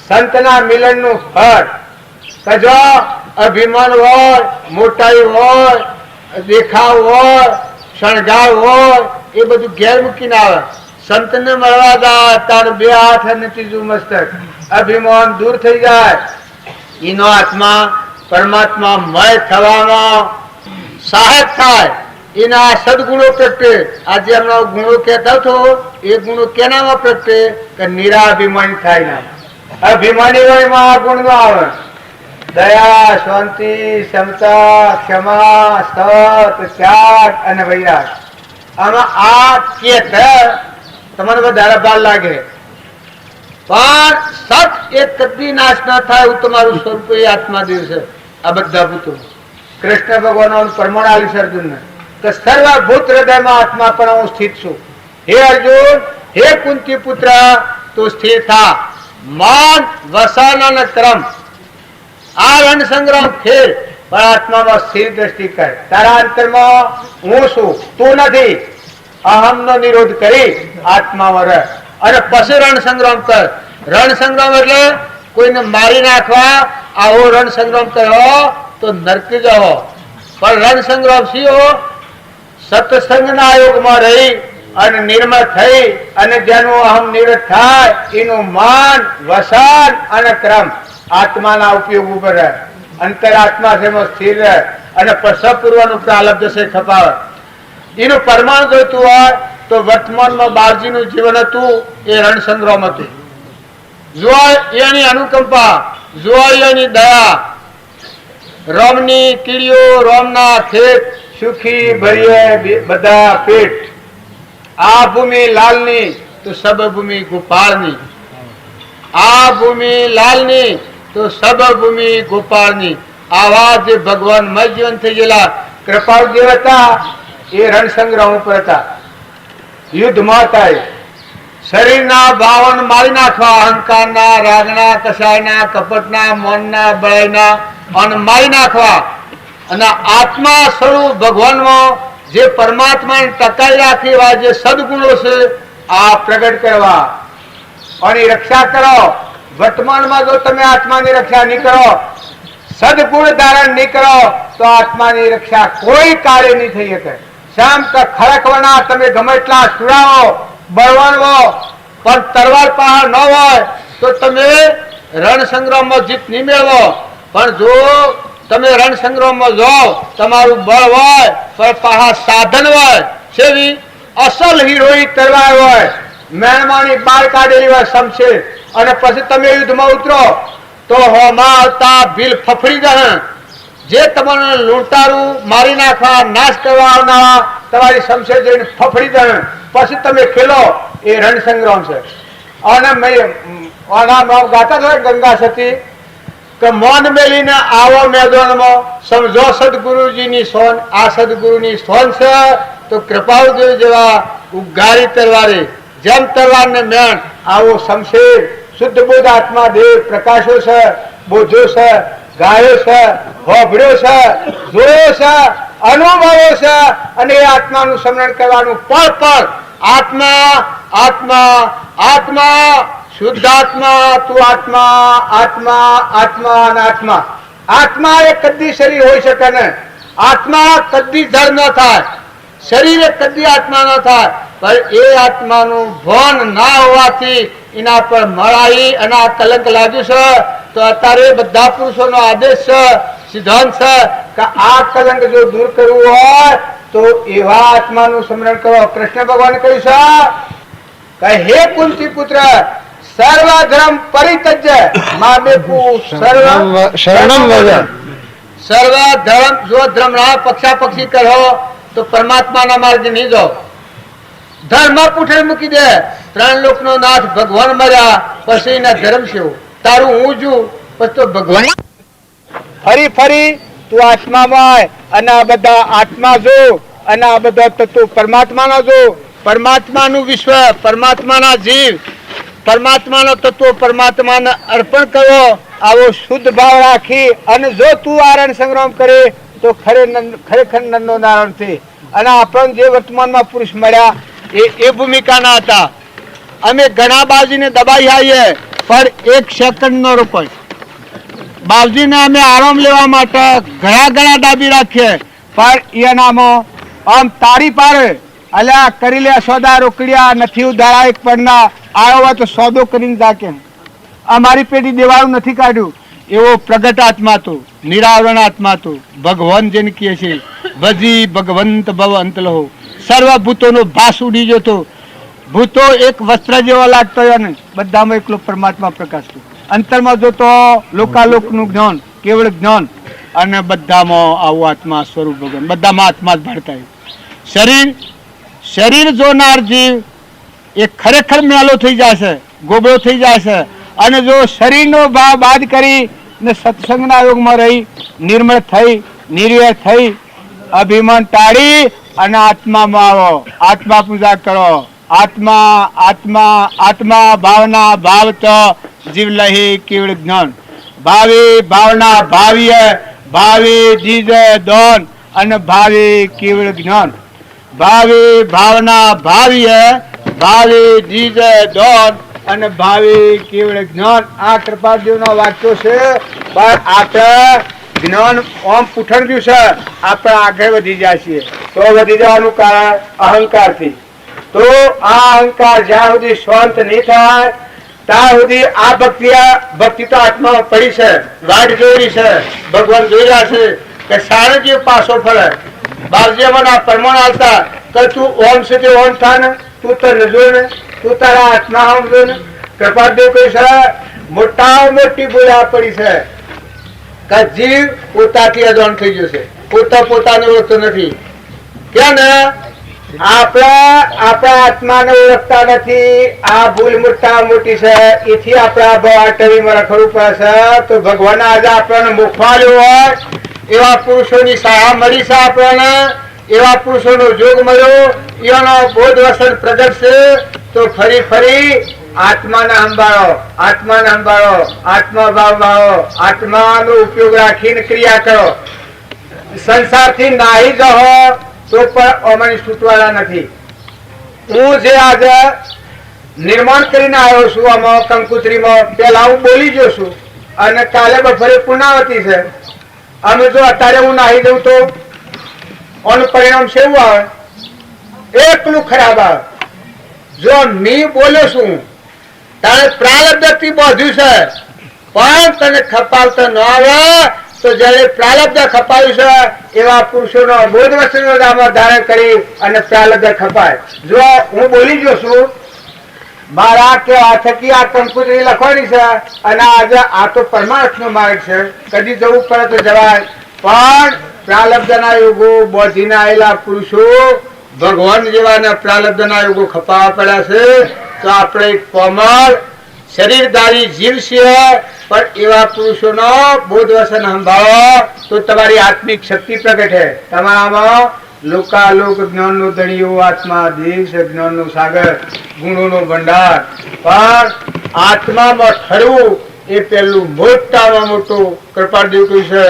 સંતના મિલન નું ફળ કજો અભિમાન હોય, મોટાઈ હોય, દેખાવ હોય, શણગાર હોય, એ બધું ઘેર મૂકીને આવે. સંતને મળવા જાય તાર બે હાથ અને ત્રીજું મસ્તક. અભિમાન દૂર થઈ જાય. એનો આત્મા પરમાત્મા મય થવામાં સહાયક થાય. એના સદગુણો પ્રગટે. આજે હમણાં ગુણો કહેતા હતો, એ ગુણો કેનામાં પ્રગટે કે નિરાભિમાની થાય ના. અભિમાની હોય એમાં આ ગુણ નો આવે. દયા, શાંતિ, ક્ષમતા, ક્ષમા, સત, ત્યાગ અને વૈરાગ. આમાં આ ચેત તમને વધારે ભાર લાગે પણ સત એ કદી નાશ ના થાય એવું તમારું સ્વરૂપ એ આત્માદેવ છે. આ બધા ભૂતો કૃષ્ણ ભગવાન પ્રમાણ આલી છે અર્જુનને કે સર્વભૂત હૃદયમાં આત્મા પણ હું સ્થિત છું. હે અર્જુન, હે કુંતી પુત્ર, તો સ્થિર થા. મન વસન અને ક્રમ આ રણ સંગ્રામ ખેલ પણ આત્મામાં સ્થિર દ્રષ્ટિ કર. તારા અંતરમાં હું છું, તું નથી. અહમ નો નિરોધ કરી આત્મામાં રહ અને પછી રણ સંગ્રામ કર. રણ સંગ્રામ એટલે કોઈને મારી નાખવા આવો રણ સંગ્રામ કરો તો નરકી જાઓ. પણ રણ સંગ્રામ શીઓ સત્સંગના યોગમાં રહી અને નિર્મળ થઈ અને જેનું અહમ નિવૃત્ત થાય એનું મન વસન અને ક્રમ આત્માના ઉપયોગ ઉપર રહે. અંતરાત્મા છે સ્થિર રહે અને સપૂર્વનું પ્રાલબ્ધ છે ખપાવે. એનું પરમાણ જોઈતું હોય તો વર્તમાનમાં બાળજીનું જીવન હતું એ રણ સંગ્રામ હતું. જોય એની અનુકંપા, જોય એની દયા. રોમની કીડીઓ રોમના ખેત સુખી ભરીએ બધા પેટ. આ ભૂમિ લાલની તો સબ ભૂમિ ગોપાળની. આ ભૂમિ લાલની તો સબ ભૂમિ ગોપાળની. આવા જે ભગવાનમય જીવન થઈ ગયેલા કૃપાળ જે હતા એ રણ સંગ્રામ ઉપર હતા. યુદ્ધમાં હતા. શરીરના ભાવન મારી નાખવા, અહંકારના, રાગના, કસાયના, કપટના, મનના, બળાઈના અને મારી નાખવા અને આત્મા સ્વરૂપ ભગવાનમાં જે પરમાત્માને ટકાઈ રાખી એવા જે સદગુણો છે આ પ્રગટ કરવા અને રક્ષા કરો. વર્તમાનમાં જો તમે આત્માની રક્ષા નહીં કરો, સદગુણ ધારણ નહીં કરો તો આત્માની રક્ષા કોઈ કાર્ય નહીં થઈ શકે. શામ કે ખડકવાના તમે ગમે એટલા સુરાવો બળવાનવો પણ તરવાર પહાડ ન હોય તો તમે રણ સંગ્રામમાં જીત નહીં મેળવો. પણ જો તમે રણ સંગ્રામમાં જાઓ, તમારું બળ હોય પણ પાહા સાધન હોય, સેવી અસલ હીરોઈ તલવાર હોય, મહેમાની બાળ કાઢેલી હોય સમશે, અને પછી તમે યુદ્ધમાં ઉતરો તો હોમાં આવતા ભીલ ફફડી દે. જે તમને લૂંટારું મારી નાખવા નાશ કરવા આવનારા તમારી શમશેર જઈને ફફડી દે. પછી તમે ખેલો. એ રણ સંગ્રામ છે. અને ગાતા હોય ગંગા સતી કે મૌન મેલીને આવો મેદાનમાં, સમજો સદગુરુજીની સોન. આ સદગુરુની સોન છે તો કૃપાળુદેવ જેવા ઉગારી તલવારે, જેમ તલવારને મેણ આવો શમશેર શુદ્ધ બુદ્ધ આત્મા દેવ પ્રકાશો છે, બોધ્યો છે, ગાયો છે, હોભળ્યો છે, જોયો છે, અનુભવ્યો છે. અને એ આત્માનું સ્મરણ કરવાનું પળ પળ આત્મા આત્મા આત્મા, શુદ્ધ આત્મા, તું આત્મા આત્મા આત્મા અને આત્મા. આત્મા એ કદી શરીર હોઈ શકે ને, આત્મા કદી જળ ન થાય, શરીર એ કદી આત્મા ન થાય. પણ એ આત્માનું ભાન ના હોવાથી એના પર મળાઈ અને આ કલંક લાગ્યું છે. તો અત્યારે બધા પુરુષોનો આદેશ છે, સિદ્ધાંત છે કે આ કલંક જો દૂર કરવું હોય તો એવા આત્માનું સ્મરણ કરો. કૃષ્ણ ભગવાન કહ્યું છે કે હે કુંતી પુત્ર, સર્વ ધર્મ પરિત્યજ્ય મા બેકુ શરણમ વ્રજ. સર્વ ધર્મ જો ધર્મ ના પક્ષાપક્ષી કરો તો પરમાત્માના માર્ગે નહીં જાઓ. ધર્મ પૂઠે મૂકી દે. ત્રણ લોકનો નાથ ભગવાન મર્યા પછી એના ધર્મ છે. તારું હું છું પછી તો ભગવાન. ફરી ફરી તું આત્મામાં અને આ બધા આત્મા જો, અને આ બધા તત્વો પરમાત્માના જો. પરમાત્માનું વિશ્વ, પરમાત્માના જીવ, પરમાત્માનો તત્વો પરમાત્માને અર્પણ કરો. આવો શુદ્ધ ભાવ રાખી અને જો તું આરણ સંગ્રામ કરે તો ખરેખર નંદો નારાયણ છે. અને આપણને જે વર્તમાનમાં પુરુષ મળ્યા એ ભૂમિકાના હતા. અમે ઘણા બાવજીને દબાઈ આવીએ પણ એક સેકન્ડનો રોકો. બાવજીને અમે આરામ લેવા માટે ઘણા દાબી રાખીએ પણ એનામાં આમ તારી પારે અલ્યા કરી લે સોદા રોકડિયા નથી ઉધારા એક પડના આવ્યો હોય તો સોદો કરીને જાકે. આ મારી પેઢી દેવાળું નથી કાઢ્યું. એવો પ્રગટ આત્મા હતો, નિરાવરણ આત્મા હતો. ભગવાન જેને કહે છે ભજી ભગવંત ભવ અંત લહો. સર્વભૂતોનો ભાસ ઉડી જતો. ભૂતો એક વસ્ત્ર જેવો લાગતો હોય ને બધામાં એકલો પરમાત્મા પ્રકાશતો. અંતરમાં જોતો લોકાલોકનું જ્ઞાન, કેવળ જ્ઞાન, અને બધામાં આવું આત્મા સ્વરૂપ ભગવાન. બધામાં આત્મા જ ભળતા. શરીર જોનાર જીવ એ ખરેખર મેલો થઈ જશે, ગોબળો થઈ જશે. અને જો શરીરનો ભાવ બાદ કરી ને સત્સંગના યોગમાં રહી નિર્મળ થઈ, નિર્વૈર થઈ, અભિમાન ટાળી અને આત્મામાં આવો. આત્મા પૂજા કરો. આત્મા આત્મા આત્મા ભાવના ભાવ તો જીવ લહી કેવળ જ્ઞાન. ભાવી ભાવના ભાવીએ, ભાવી જીજે દોન, અને ભાવી કેવળ જ્ઞાન. ભાવી ભાવના ભાવીએ, ભાવી જીજે દોન, અને ભાવી કેવળ જ્ઞાન. આ કૃપાદેવના વાક્યો છે. પણ આપણે જ્ઞાન ઓમ પૂઠણ્યું છે, આપણે આગળ વધી જાય છીએ. તો વધી જવાનું કારણ અહંકારથી. તો આ અહંકાર જ્યાં સુધી શાંત નહીં થાય ત્યાં સુધી આ ભક્તિ તો આત્મામાં પડી છે, વાટ જોઈ છે. ભગવાન જોઈ રહ્યા છે કે સારજી પાછો ફરે. બારજી મને આ પરમાણ આવતા કે તું ઓમ છે તે ઓમ થા ને, તું તો નજો ને, તું તારા આત્મા સમજો ને. કૃપાદેવ કહે છે મોટા મોટી બોલા પડી છે કે જીવ પોતાથી અજાણ થઈ ગયો છે, પોતાને ઓળખતો નથી. ક્યાં ને આપણા આત્માને ઓળખતા નથી. આ ભૂલ મોટી છે. એથી આપણા ભાવમાં રખડવું પડે છે. તો ભગવાન આજે આપણને મોખવાલ્યો હોય એવા પુરુષોની સહાય મળી છે. આપણને એવા પુરુષોનો જોગ મળ્યો, એનો બોધ વસન પ્રગટ છે. તો ફરી આત્માને સંભાળો, આત્માને સંભાળો, આત્મા ભાવમાં આવો, આત્માનો ઉપયોગ રાખીને ક્રિયા કરો. સંસારથી નાહી જાઓ તો પણ અમારી છૂટવાના નથી. હું જે આજે નિર્માણ કરીને આવ્યો છું આમાં કંકુત્રીમાં, પેલા હું બોલી ગયો છું અને કાલે બપોરે પૂર્ણાવતી છે. અમે જો અત્યારે હું નાહી દઉં તો આનું પરિણામ કેવું આવે? એકલું ખરાબ આવે. જો મી બોલ્યો છું તારે પ્રારબ્ધથી બાંધ્યું છે પણ તને ખપાવતો ન આવે તો જયારે પ્રાલબ્ધ ખપાયું છે એવા પુરુષોનો બોધ વસ્તુનો આમાં ધારણ કરી અને પ્રાલબ્ધ ખપાય. જો હું બોલી ગયો છું મારા કે આ થકી આ કંકુતરી લખવાની છે અને આજે આ તો પરમાર્થ નો માર્ગ છે, કદી જવું પડે તો જવાય, પણ પ્રાલબ્ધના યોગો બોધીના આવેલા પુરુષો ભગવાન જેવાના પ્રાલબ્ધના યોગો ખપાવા પડ્યા છે. તો આપણે કોમળ શરીરધારી જીવ છીએ, પણ એવા પુરુષોનો બોધ વસન સંભાળો તો તમારી આત્મિક શક્તિ પ્રગટ છે. તમારામાં લોકાલોક જ્ઞાનનો દરિયો, આત્મા દેશ જ્ઞાનનો સાગર, ગુણોનો ભંડાર, પણ આત્મામાં ઠરવું એ પેલું મોટામાં મોટું કૃપાળદેવ કહ્યું છે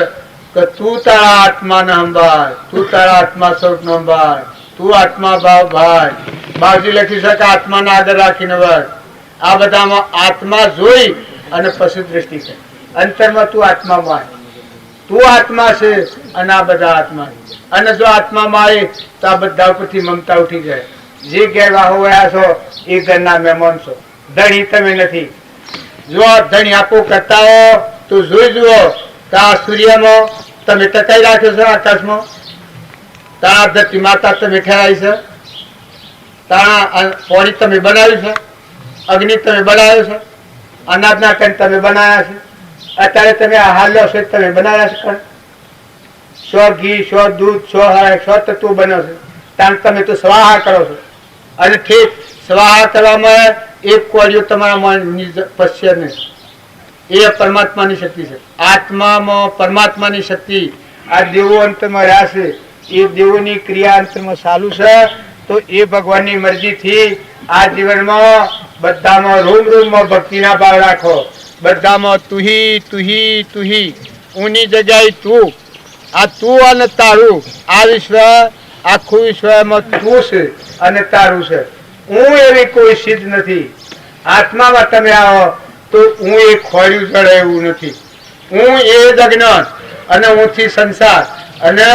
કે તું તારા આત્માને સંભાળ, તું તારા આત્મા સ્વરૂપને સંભાળ, તું આત્મા ભાવ ભાઈ. બાવજી લખી શકે આત્માને આગળ રાખીને વર્ત. આ બધામાં આત્મા જોઈ અને પછી દ્રષ્ટિ છે. અંતરમાં તું આત્મામાં તું આત્મા છે અને આ બધા આત્મા, અને જો આત્મામાં આવે તો આ બધા ઉપરથી મમતા ઉઠી જાય. જે ગેરવાહો વયા છો એ ઘરના મહેમાન છો, ધણી તમે નથી. જો ધણી આપો કરતા હો તો જોઈ જુઓ કે આ સૂર્યમાં તમે ટકાઈ રાખ્યો છો, આકાશમાં તારા ધરતી માતા તમે ઠેરાઈ છે, તારા પાણી તમે બનાવ્યું છે, અગ્નિ તમે બનાવ્યો છે, અનાજના કણ તમે બનાવ્યા છે, અત્યારે તમે આહાર લો છો તમે બનાવ્યા છે. સો ઘી, સો દૂધ, સો હરાય, સો તત્વો બનો છે, ત્યાં તમે તો સ્વાહા કરો છો. અને ઠીક સ્વાહા કરવામાં એક કોળિયો તમારા પશ્ય નહીં, એ પરમાત્માની શક્તિ છે. આત્મામાં પરમાત્માની શક્તિ, આ દેવો અંતમાં રહ્યા છે, એ દેવોની ક્રિયા અંતમાં ચાલુ છે. તો એ ભગવાનની મરજીથી આ જીવનમાં બધામાં રૂમ રૂમમાં ભક્તિના ભાવ રાખો. બધામાં તુહી તુહી તુહી, ઊની જગ્યાએ તું. આ તું અને તારું, આ વિશ્વ આખું વિશ્વમાં તું છે અને તારું છે. હું એવી કોઈ સિદ્ધ નથી. આત્મામાં તમે આવો તો હું એ ખોળ્યું જડે એવું નથી. હું એ જ અજ્ઞાન અને હુંથી સંસાર અને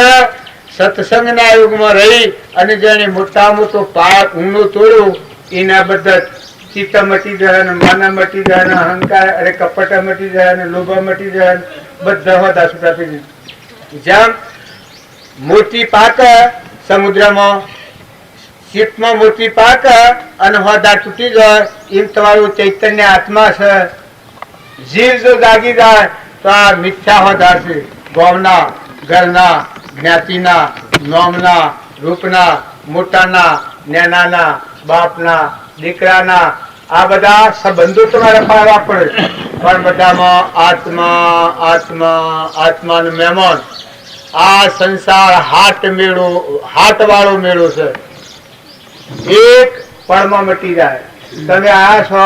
સત્સંગના યુગમાં રહી અને જેને મોટા મોટો પાપ ઊંડો તોડ્યો એના બધા ચિત્ત મટી જાય, માન મટી જાય, અહંકાર અરે કપટ મટી જાય, લોભ મટી જાય, બધા હોદા છૂટા થઈ જાય. જેમ મોતી પાક સમુદ્રમાં, શીતમાં મોતી પાક અને હોદા તૂટી જાય, એમ તમારું ચૈતન્ય આત્મા છે. જીવ જો જાગી જાય તો આ મિથ્યા હોદા છે, ગોમના, ઘરના, જ્ઞાતિના, નોમના, રૂપના, મોટાના, નેનાના, બાપના, દીકરાના, આ બધા સંબંધો તમારે પાડવા પડે. પણ બધામાં આત્મા આત્મા આત્માનો મહેમાન. આ સંસાર હાટ મેળો, હાટ વાળો મેળો છે, એક પળમાં મટી જાય. તમે આયા છો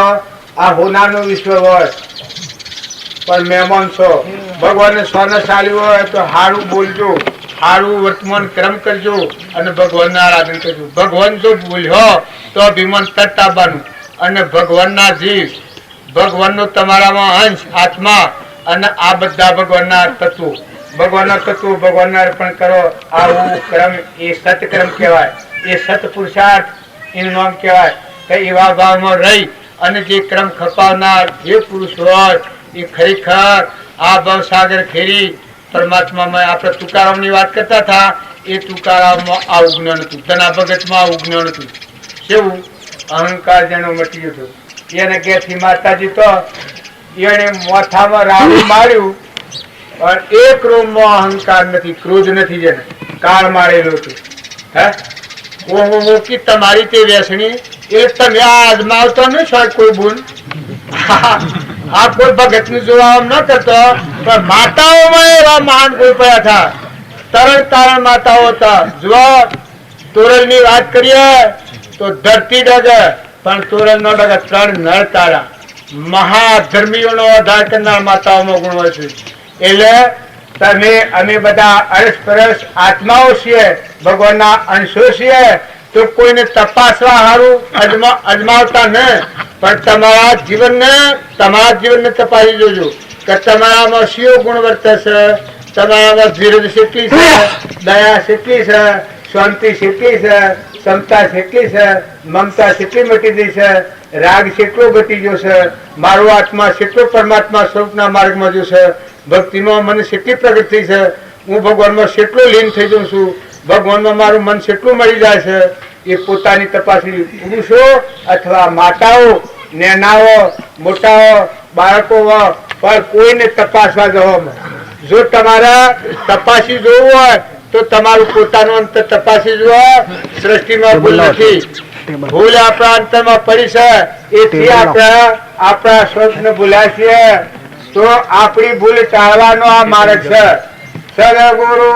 આ હોનાનું વિશ્વ હોય પણ મહેમાન છો. ભગવાનને સોના ચાલ્યું હોય તો સારું બોલજો, સારું વર્તમાન ક્રમ કરજો અને ભગવાનને આરાધન કરજો. ભગવાન જો બોલ્યો તો અભિમાન તટ આવવાનું. અને ભગવાનના જીવ, ભગવાનનો તમારામાં અંશ આત્મા અને આ બધા ભગવાનના તત્વો, ભગવાનના તત્વો ભગવાનને અર્પણ કરો. આવું ક્રમ એ સતક્રમ કહેવાય, એ સત પુરુષાર્થ એનું નામ કહેવાય. કે એવા ભાવમાં રહી અને જે ક્રમ ખપાવનાર જે પુરુષ હોય એ ખરેખર આ ભવસાગર ખેરી પરમાત્મામાં. આપણે તુકારામની વાત કરતા હતા, એ તુકારામમાં આવું જ્ઞાન હતું, ધના ભગતમાં આવું જ્ઞાન હતું. કેવું અહંકાર જેનો મટી ગયો હતો. એને ક્યાંથી માતાજી તો એને મોથામાં રાવણ માર્યું પણ એક રોમમાં અહંકાર નથી, ક્રોધ નથી, જેને કાળ મારેલો હતો. હે ઓહો કે તમારી તે વ્યસની એ તમે આજમાવતો ન છો કોઈ બોલ. આ કોઈ ભગત નું જોવા ન કરતો, પણ માતાઓમાં એવા મહાન કોઈ પડ્યા હતા, તરણ તારણ માતાઓ હતા. જો તોરલ ની વાત કરીએ તો ધરતી ડગે પણ તોરલ નો ડગે. ત્રણ નર તારા મહાધર્મીઓનો આધાર કરનાર માતાઓમાં ગુણ હોય છે. એટલે તમે અમે બધા અરસપરસ આત્માઓ છીએ, ભગવાનના અંશો છીએ. તો કોઈને તપાસવા સારું અજમાવતા ન, પણ તમારા જીવનને તપાસી જોજો કે તમારામાં શિયો ગુણ વર્તે છે, તમારામાં ધીરજ શીખી છે, દયા શીખી છે, શાંતિ શીખી છે, ક્ષમતા શીખી છે, મમતા શીખી મટી ગઈ છે, રાગ કેટલો ઘટી ગયો છે, મારો આત્મા કેટલો પરમાત્મા સ્વરૂપના માર્ગમાં જો છે, ભક્તિમાં મને કેટલી પ્રગટ થઈ છે, હું ભગવાનમાં કેટલો લીન થઈ જાઉં છું, ભગવાનમાં મારું મન કેટલું મળી જાય છે, એ પોતાની તપાસી પુરુષો અથવા માતાઓ, નેનાઓ, મોટાઓ, બાળકો પણ કોઈને તપાસવા જવામાં. જો તમારા તપાસી જોવું હોય તો તમારું પોતાનું અંતર તપાસી જુઓ. સૃષ્ટિમાં ભૂલ નથી, ભૂલ આપણા અંતરમાં પડી છે, એથી આપણે આપણા સ્વપ્ન ભૂલ્યા છીએ. તો આપણી ભૂલ ટાળવાનો આ માર્ગ છે. સદગુરુ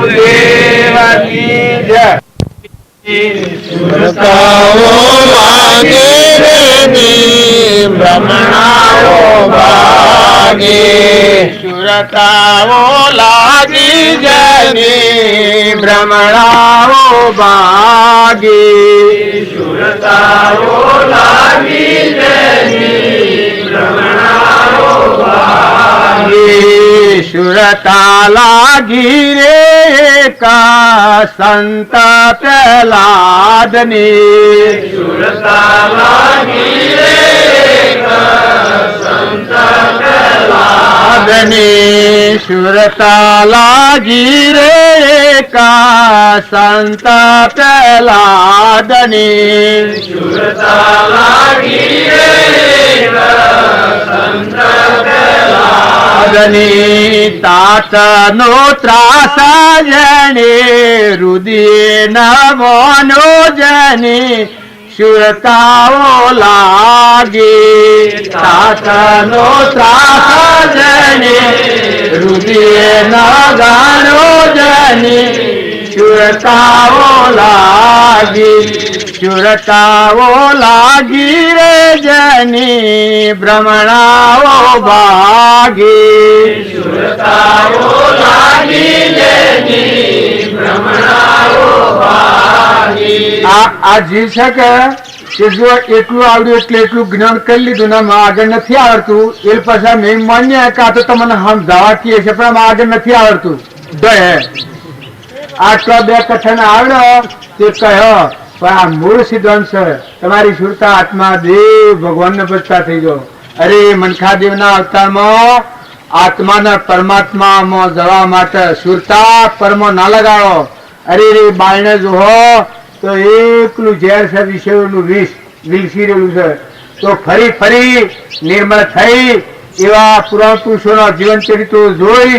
દેવની જય. સુરતાઓ લાગે રે ની ભ્રમણાઓ ભાગે, સુરતાઓ લાગી જની ભ્રમણાઓ ભાગે, સુરતાઓ લાગી જની ભ્રમણાઓ ભાગે, સુરતા લાગી રે કા સંત પ્રહલાદની, સુરતા લાગી રે કા સંત પ્રહલાદની, સુરતા લાગી રે કા સંત પ્રહલાદની, સુરતા લાગી રે કા સંત પ્રહલાદની, તાતનો ત્રાસ જણે રુદિયે નમોનો જની સુરતાઓ લાગી, તાતનો ત્રાસ જણે રુદિયે નગાનો જની સુરતાઓ લાગી, સુરતાઓ લાગી રે જની ભ્રમણાઓ ભાગી, સુરતાઓ લાગી જની ભ્રમણાઓ ભાગી. આ જીવ છે કે જો એટલું આવડ્યું એટલે એટલું જ્ઞાન કરી લીધું ને આગળ નથી આવડતું, એ પછી મેં માન્ય કે આ તો તમને સમજાવવા કહીએ છે પણ આગળ નથી આવડતું. આટલો 2 કથન આવડ્યો તે કહ્યો પણ આ મૂળ સિદ્ધાંત છે. તમારી સુરતા આત્મા દેવ ભગવાન ને બચતા થઈ જાઓ. અરે મનખાદેવ ના અવતારમાં આત્માના પરમાત્મામાં જવા માટે સુરતા પરમો ના લગાડો. અરે રે બાયણે જોહો તો એકલું ઝેર છે, વિષયનું વિષ વિલસી રહેલું છે. તો ફરી ફરી નિર્મળ થઈ એવા પુરાણ પુરુષોના જીવન ચરિત્રો જોઈ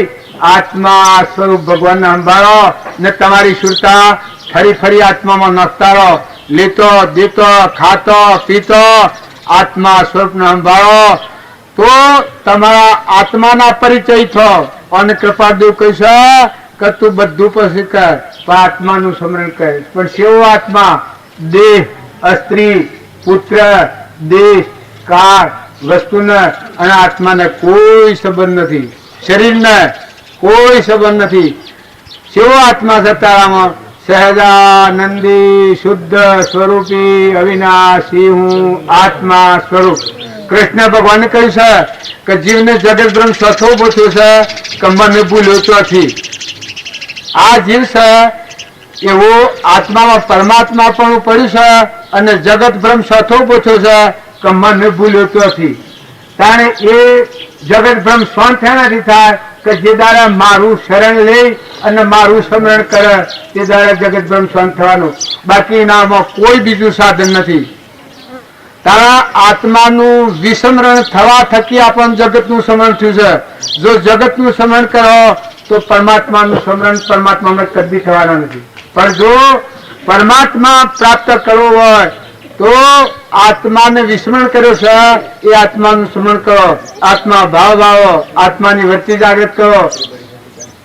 આત્મા સ્વરૂપ ભગવાનને સંભાળો ને તમારી સુરતા ફરી ફરી આત્મામાં નાખતા રહો. લેતો દેતો ખાતો પીતો આત્મા સ્વરૂપને સંભાળો તો તમારા આત્માના પરિચય થો. અને કૃપાદેવ કહેશે કે તું બધું પછી કર પણ આત્માનું સ્મરણ કર. પણ સેવો આત્મા દેહ, સ્ત્રી, પુત્ર, દેશ, કાળ, વસ્તુને અને આત્માને કોઈ સંબંધ નથી, શરીરને કોઈ સંબંધ નથી. સેવો આત્મા છે તારામાં સહજાનંદી શુદ્ધ સ્વરૂપી અવિનાશી હું આત્મા સ્વરૂપ. કૃષ્ણ ભગવાને કહ્યું છે કે જીવને જગત બ્રહ્મ સ્વથો ઉભો થયો છે કે મને ભૂલ્યો ચોથી. આ જીવ છે એવો આત્મામાં પરમાત્મા પણ પડ્યું છે અને જગત બ્રહ્મ સ્વથો ઉભો થયો છે કે મને ભૂલ્યો ચોથી. તાણે એ જગત બ્રહ્મ સ્વંત એનાથી થાય કે જે દાડા મારું શરણ લઈ અને મારું સ્મરણ કરે તે દાડા જગત બ્રહ્મ સ્વંત થવાનું. બાકી નામાં કોઈ બીજું સાધન નથી. તારા આત્માનું વિસ્મરણ થવા થકી આપણને જગતનું સ્મરણ થયું છે. જો જગતનું સ્મરણ કરો તો પરમાત્માનું સ્મરણ પરમાત્મામાં કદી થવાના નથી. પણ જો પરમાત્મા પ્રાપ્ત કરવો હોય તો આત્માને વિસ્મરણ કર્યો છે એ આત્માનું સ્મરણ કરો, આત્મા ભાવ ભાવો, આત્માની વૃત્તિ જાગૃત કરો,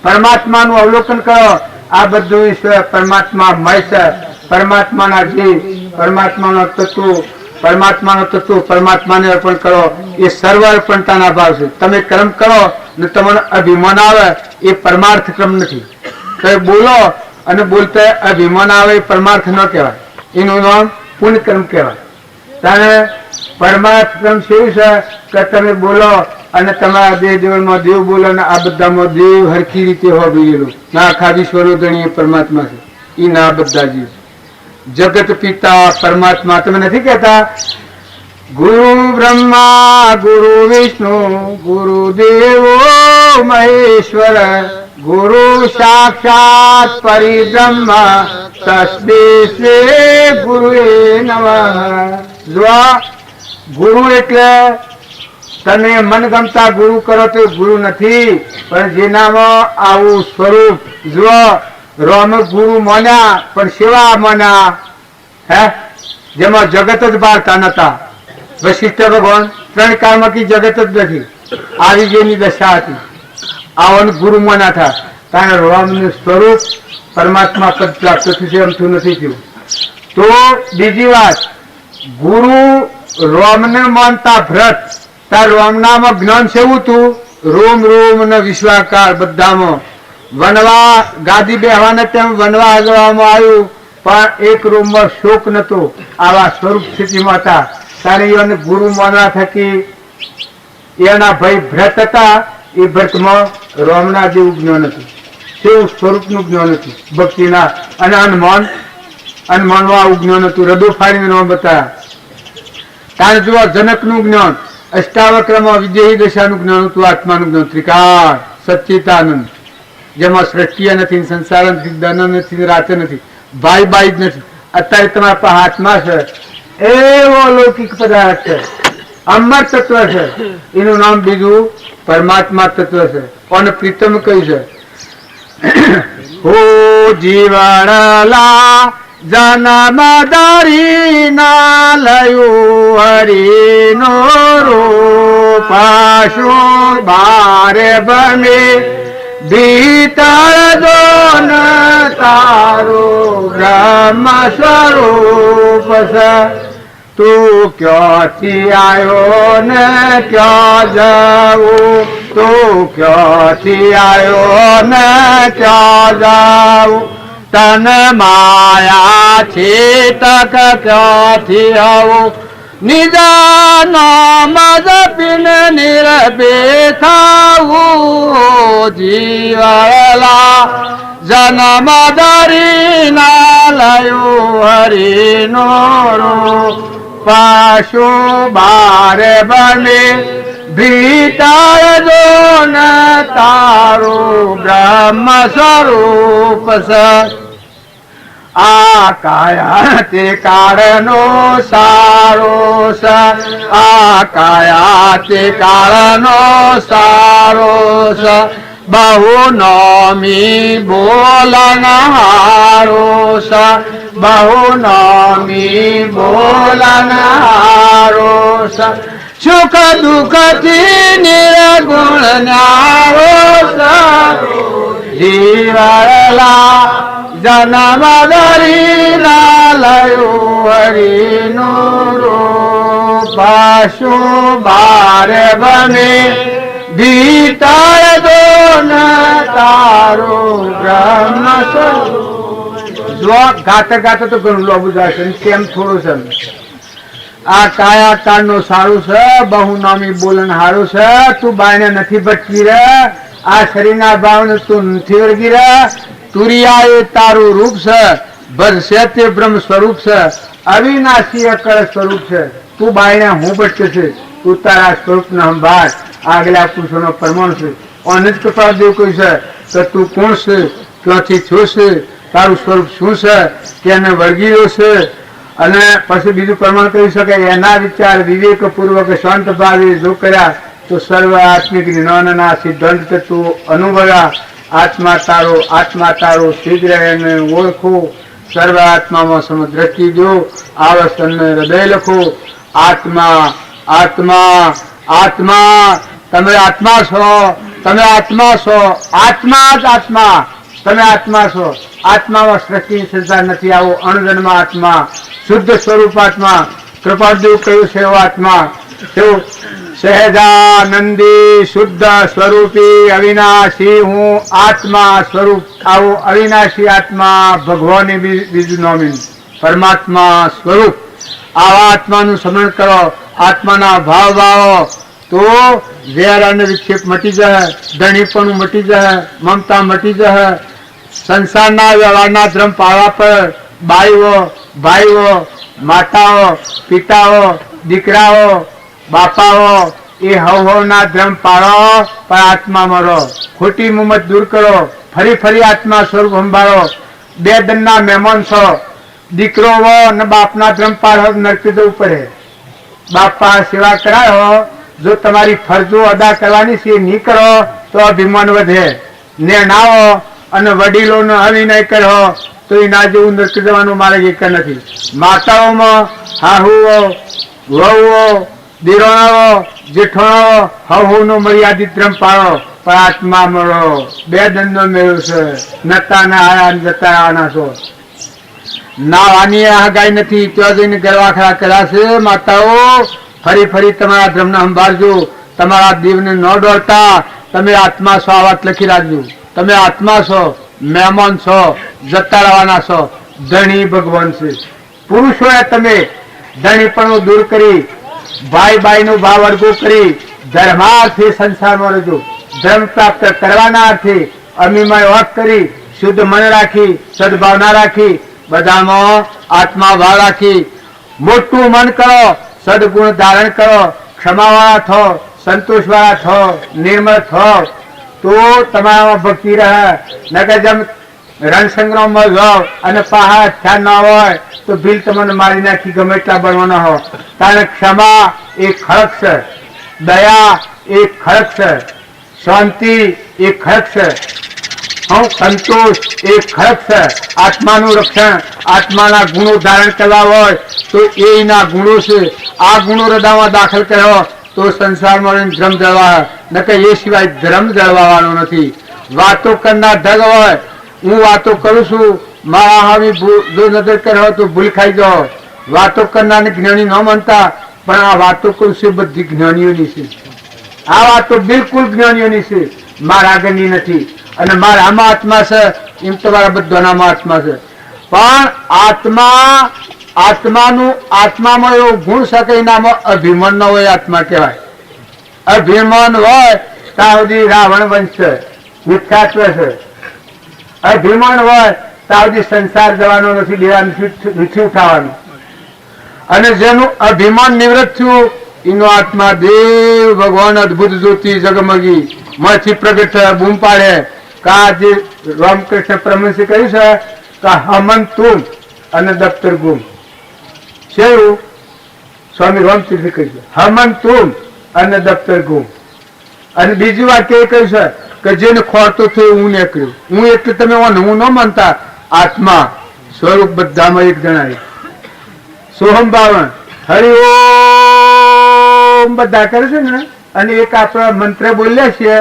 પરમાત્માનું અવલોકન કરો. આ બધું ઈશ્વર પરમાત્મામય છે. પરમાત્માના જીવ, પરમાત્માનો તત્વ, પરમાત્માનો તત્વ પરમાત્માને અર્પણ કરો. એ સર્વ અર્પણતાના ભાવ છે. તમે કર્મ કરો ને તમને અભિમાન આવે એ પરમાર્થ ક્રમ નથી. તમે બોલો અને બોલતા અભિમાન આવે એ પરમાર્થ ન કહેવાય, એનું નામ પુણ્ય કર્મ કહેવાય. ત્યારે પરમાર્થ ક્રમ કેવું છે કે તમે બોલો અને તમારા દેહ દેવળમાં દેવ બોલો ને આ બધામાં દેવ હરખી રીતે હોવી ગયેલું ના આખા વિશ્વનો ગણીએ પરમાત્મા છે. એ ના બધા જીવ જગત પિતા પરમાત્મા. તમે નથી કહેતા ગુરુ બ્રહ્મા ગુરુ વિષ્ણુ ગુરુદેવો મહેશ્વર ગુરુ સાક્ષાત પરિબ્રહ્મ તસ્મૈ શ્રી ગુરુએ નમઃ. જો ગુરુ એટલે તને મનગમતા ગુરુ કરો તો ગુરુ નથી, પણ જેનામાં આવું સ્વરૂપ જો રામ ગુરુ માન્યા પણ સેવા માન્યા હે, જેમાં જગત જ બાળતા નતા. વશિષ્ઠ ભગવાન 3 કાળમાં કી જગત જ નથી, આવી જેની દશા હતી. આવાનું ગુરુ માન્યા હતા, કારણ રામનું સ્વરૂપ પરમાત્મા પદ પ્રાપ્ત થયું છે, એમ થયું નથી થયું. તો બીજી વાત, ગુરુ રામને માનતા ભરત, તાર રામનામાં જ્ઞાન સેવું હતું, રોમ રોમ ને વિશ્વાકાર બધામાં. વનવા ગાદી બેહવાને તેમ વનવા આગળવામાં આવ્યું, પણ એક રૂમમાં શોક નતો. આવા સ્વરૂપ સ્થિતિમાં હતા. તારે એને ગુરુ માનવા થકી એના ભાઈ ભરત હતા, એ ભરતમાં રામના જેવું જ્ઞાન હતું, તેવું સ્વરૂપનું જ્ઞાન હતું ભક્તિના. અને અનમાનમાં આવું જ્ઞાન હતું, હૃદય ફાડીને નામ બતાવ્યા. તારે જુઓ જનકનું જ્ઞાન, અષ્ટાવક્રમાં વિજયી દશાનું જ્ઞાન હતું, આત્માનું જ્ઞાન, ત્રિકાળ સચ્ચિતાનંદ, જેમાં સૃષ્ટિ નથી, સંસાર નથી, દન નથી, રાતે નથી, ભાઈ બાઈ જ નથી. અત્યારે તમારા પાસે હાથમાં છે એવો લૌકિક પદાર્થ છે, અમર તત્વ છે, એનું નામ બીજું પરમાત્મા તત્વ છે. કોને પ્રીતમ કહ્યું છે? હો જીવણલા જન્મ ધરી ના લયું હરિનો રૂપ શું બારે બને ભીતર દોન તારો બ્રહ્મ સ્વરૂપ છે. તું ક્યાંથી આવ્યો ને ક્યાં જાવું, તું ક્યાંથી આવ્યો ને ક્યાં જાવું, તન માયા છે તક ક્યાંથી આવું, નિજા નામ જપીને નિરભે થાવું. જીવલા જન્મ ધરી ના લયું હરિનો રૂપ પાશુ બારે બને ભીતર દોન તારું બ્રહ્મ સ્વરૂપ છે. આ કાયા તે કાળનો સારો છે, આ કાયા તે કાળનો સારો છે. બહુ નોમી બોલન હારો છે, બહુ નોમી બોલન હારો છે. સુખ દુઃખ થી નિર્ગુણ ન્યારો છે. જીવલા જન્મ ધરી ના લયું હરિનું રૂપ શું બારે બને ભીતર દોન તારું બ્રહ્મ સ્વરૂપ. જો ગાતે ગાતે તો ઘણું લોબું જશે, કેમ થોડું છે. આ કાયા કાળનો સારું છે, બહુ નામી બોલન હારું છે. તું બાયને નથી ભટકી રહે, આ શરીરના ભાવને તું નથી વળગી રહે. તુરિયા એ તારું રૂપ છે, ભરશે તે બ્રહ્મ સ્વરૂપ છે, અવિનાશી અકળ સ્વરૂપ છે. તું બાયને હું ભટકે છે, તું તારા સ્વરૂપને સંભાળ. આગલા પુરુષોનો પ્રમાણ છે. અને જ કૃપા દેવ કહ્યું છે કે તું કોણ છે, ક્યાંથી છું છે, તારું સ્વરૂપ શું છે, તેને વળગી રહ્યો છે. અને પછી બીજું પ્રમાણ કહી શકાય, એના વિચાર વિવેક પૂર્વક શાંત ભાવે જો કર્યા તો સર્વ આત્મિક જ્ઞાનના સિદ્ધાંત તું અનુભવ્યા. આત્મા તારો સિદ્ધ રહે અને ઓળખો. સર્વ આત્મામાં સમદ્રષ્ટિ દો, આવસ્તનને હૃદય લખો. આત્મા આત્મા આત્મા, તમે આત્મા છો, તમે આત્મા છો, આત્મા જ આત્મા, તમે આત્મા છો. આત્મામાં સૃષ્ટિ સંસાર નથી. આવો અણજન્મ આત્મા, શુદ્ધ સ્વરૂપ આત્મા, કૃપાદેવ કહ્યું છે એવો આત્મા. સહેજાનંદી શુદ્ધ સ્વરૂપી અવિનાશી હું આત્મા સ્વરૂપ. આવો અવિનાશી આત્મા ભગવાન બીજું નોમીન પરમાત્મા સ્વરૂપ. આવા આત્માનું સ્મરણ કરો, આત્માના ભાવ ભાવો તો ઝેર અને વિક્ષેપ મટી જાય, ધણીપણું મટી જાય, મમતા મટી જાય. સંસારના વ્યવહારના ધર્મ પાળવા પર બાઈઓ ભાઈઓ માતાઓ પિતાઓ દીકરાઓ બાપાઓ એ હવના ધ્રમ પાળો પણ આત્મામાં રહો. ખોટી મુમત દૂર કરો. ફરી ફરી આત્મા સ્વરૂપ સંભાળો. બે દનના મહેમાન છો. દીકરો હો ને બાપના ધ્રમ પાળો નરકી જવું પડે. બાપા સેવા કરાયો, જો તમારી ફરજો અદા કરવાની છે નહીં કરો તો અભિમાન વધે. ને નાવો અને વડીલોનો અવિનય કરો તો એના જેવું નરકી જવાનું મારે એક નથી. માતાઓમાં હાહુઓ વહુઓ દિરોણાઓ જેઠોણાઓ હવનો મર્યાદિત ધ્રમ પાળો પણ આત્મા મળો. બે દંડો મેળવશે. નતા ના આયા જતા આના છો. નાવાની હગાઈ નથી ત્યાં જઈને ગરવાખરા કરાશે. માતાઓ ફરી ફરી તમારા ધર્મને સંભાળજો. તમારા દેવને ન ડરતા. તમે આત્મા છો આ વાત લખી રાખજો. તમે આત્મા છો, મહેમાન છો, જતા રહેવાના છો. ધણી ભગવાન છે. પુરુષોએ તમે ધણીપણું દૂર કરી ભાઈ બાઈ નો ભાવ અડગો કરી ધર્માર્થે સંસારમાં રહેજો. ધર્મ પ્રાપ્ત કરવાના અર્થે અમીમય વાક કરી શુદ્ધ મન રાખી સદભાવના રાખી બધામાં આત્મા ભાવ રાખી મોટું મન કરો. સદગુણ ધારણ કરો. ક્ષમાવાળા થો, સંતોષ વાળા થો, નિર્મળ થો તો તમારામાં ભક્તિ રહે. નકર જેમ રણસંગ્રામમાં જાઓ અને પહાડ ખ્યાલ ના હોય તો ભીલ તમને મારી નાખી ગમે એટલા બનવાના હો. કારણ ક્ષમા એ ખડક છે, દયા એ ખડક છે, શાંતિ એ ખડક છે, સંતોષ એ ખડક છે. આત્માનું રક્ષણ આત્માના ગુણો ધારણ કરવા હોય તો એના ગુણો છે. આ ગુણો હૃદયમાં દાખલ કરો તો સંસારમાં ધર્મ જળવા. નકર એ સિવાય ધર્મ જળવાવાનો નથી. વાતો કરનાર ઢગ હોય. હું વાતો કરું છું, મારા હાવી જો નજર કરો તો ભૂલ ખાઈ જાઓ. વાતો કરનારને જ્ઞાની ન માનતા, પણ આ વાતો કરું છું બધી જ્ઞાનીઓની છે. આ વાતો બિલકુલ જ્ઞાનીઓની છે, મારા આગળની નથી. અને મારા આમાં આત્મા છે એમ તમારા બધાનામાં આત્મા છે. પણ આત્મામાં એવો ગુણ શકે એનામાં અભિમાન ન હોય આત્મા કહેવાય. અભિમાન હોય ત્યાં સુધી રાવણ વંશ મિથ્યાત્વ છે. અભિમાન હોય ત્યાં સુધી સંસાર જવાનો નથી, નથી ઉઠાવવાનો. અને જેનું અભિમાન નિવૃત્ત થયું એનો આત્મા દેવ ભગવાન અદભુત જ્યોતિ જગમગી માંથી પ્રગટ થયા બૂમ પાડે કે જે રામકૃષ્ણ પરમહંસે કહ્યું છે કે હમન તુમ અને દફતર ગુમ. શેરું સ્વામી રામતીર્થે કહ્યું છે હમન તુમ અને દફતર ગુમ. અને બીજી વાક્ય એ કહ્યું છે કે જેને ખોરતો થયો હું નીકળ્યું. હું એટલે તમે હું ન માનતા. આત્મા સ્વરૂપ બધામાં એક જણાય. સોહમ બાવન હરિઓમ બધા કરે છે ને. અને એક આપણા મંત્ર બોલ્યા છીએ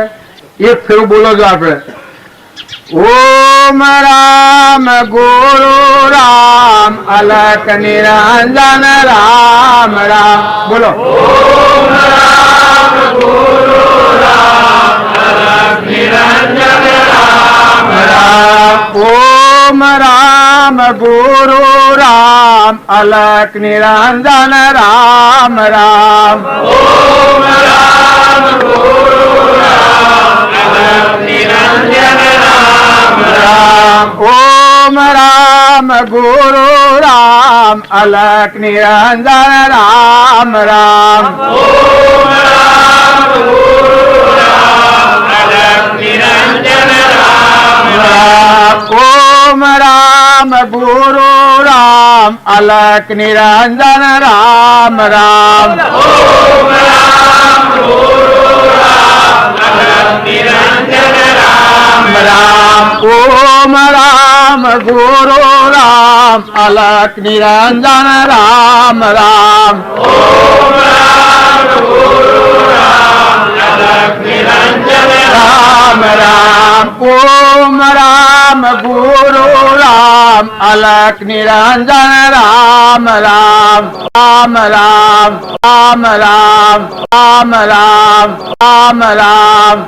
એક ફેરું બોલો છો આપણે. ઓમ રામ ગુરુ રામ અલક નિરંજન રામ રામ બોલો. ઓમ રામ ગુરુ રામ અલક નિરંજન રામ રામ. ઓમ રામ ગુરુ રામ અલક નિરંજન રામ રામ. ઓમ રામ ગુરુ રામ અલક નિરંજન રામ રામ. ઓમ રામ ગુરુ રામ અલક નિરંજન રામ રામ. ઓમ રામ ગુરુ રામ અલક નિરંજન રામ રામ. ઓમ રામ ગુરુ રામ અલક નિરંજન રામ રામ. ઓમ રામ ગુરુ રામ અલક નિરંજન રામ રામ. ઓમ રામ ગુરુ રામ અલક નિરંજન રામ રામ. ઓમ રામ ગુરુ રામ અલક નિરંજન રામ રામ. ઓમ રામ ગુરુ રામ અલક નિરંજન રામ રામ. રામ રામ રામ રામ રામ રામ રામ રામ.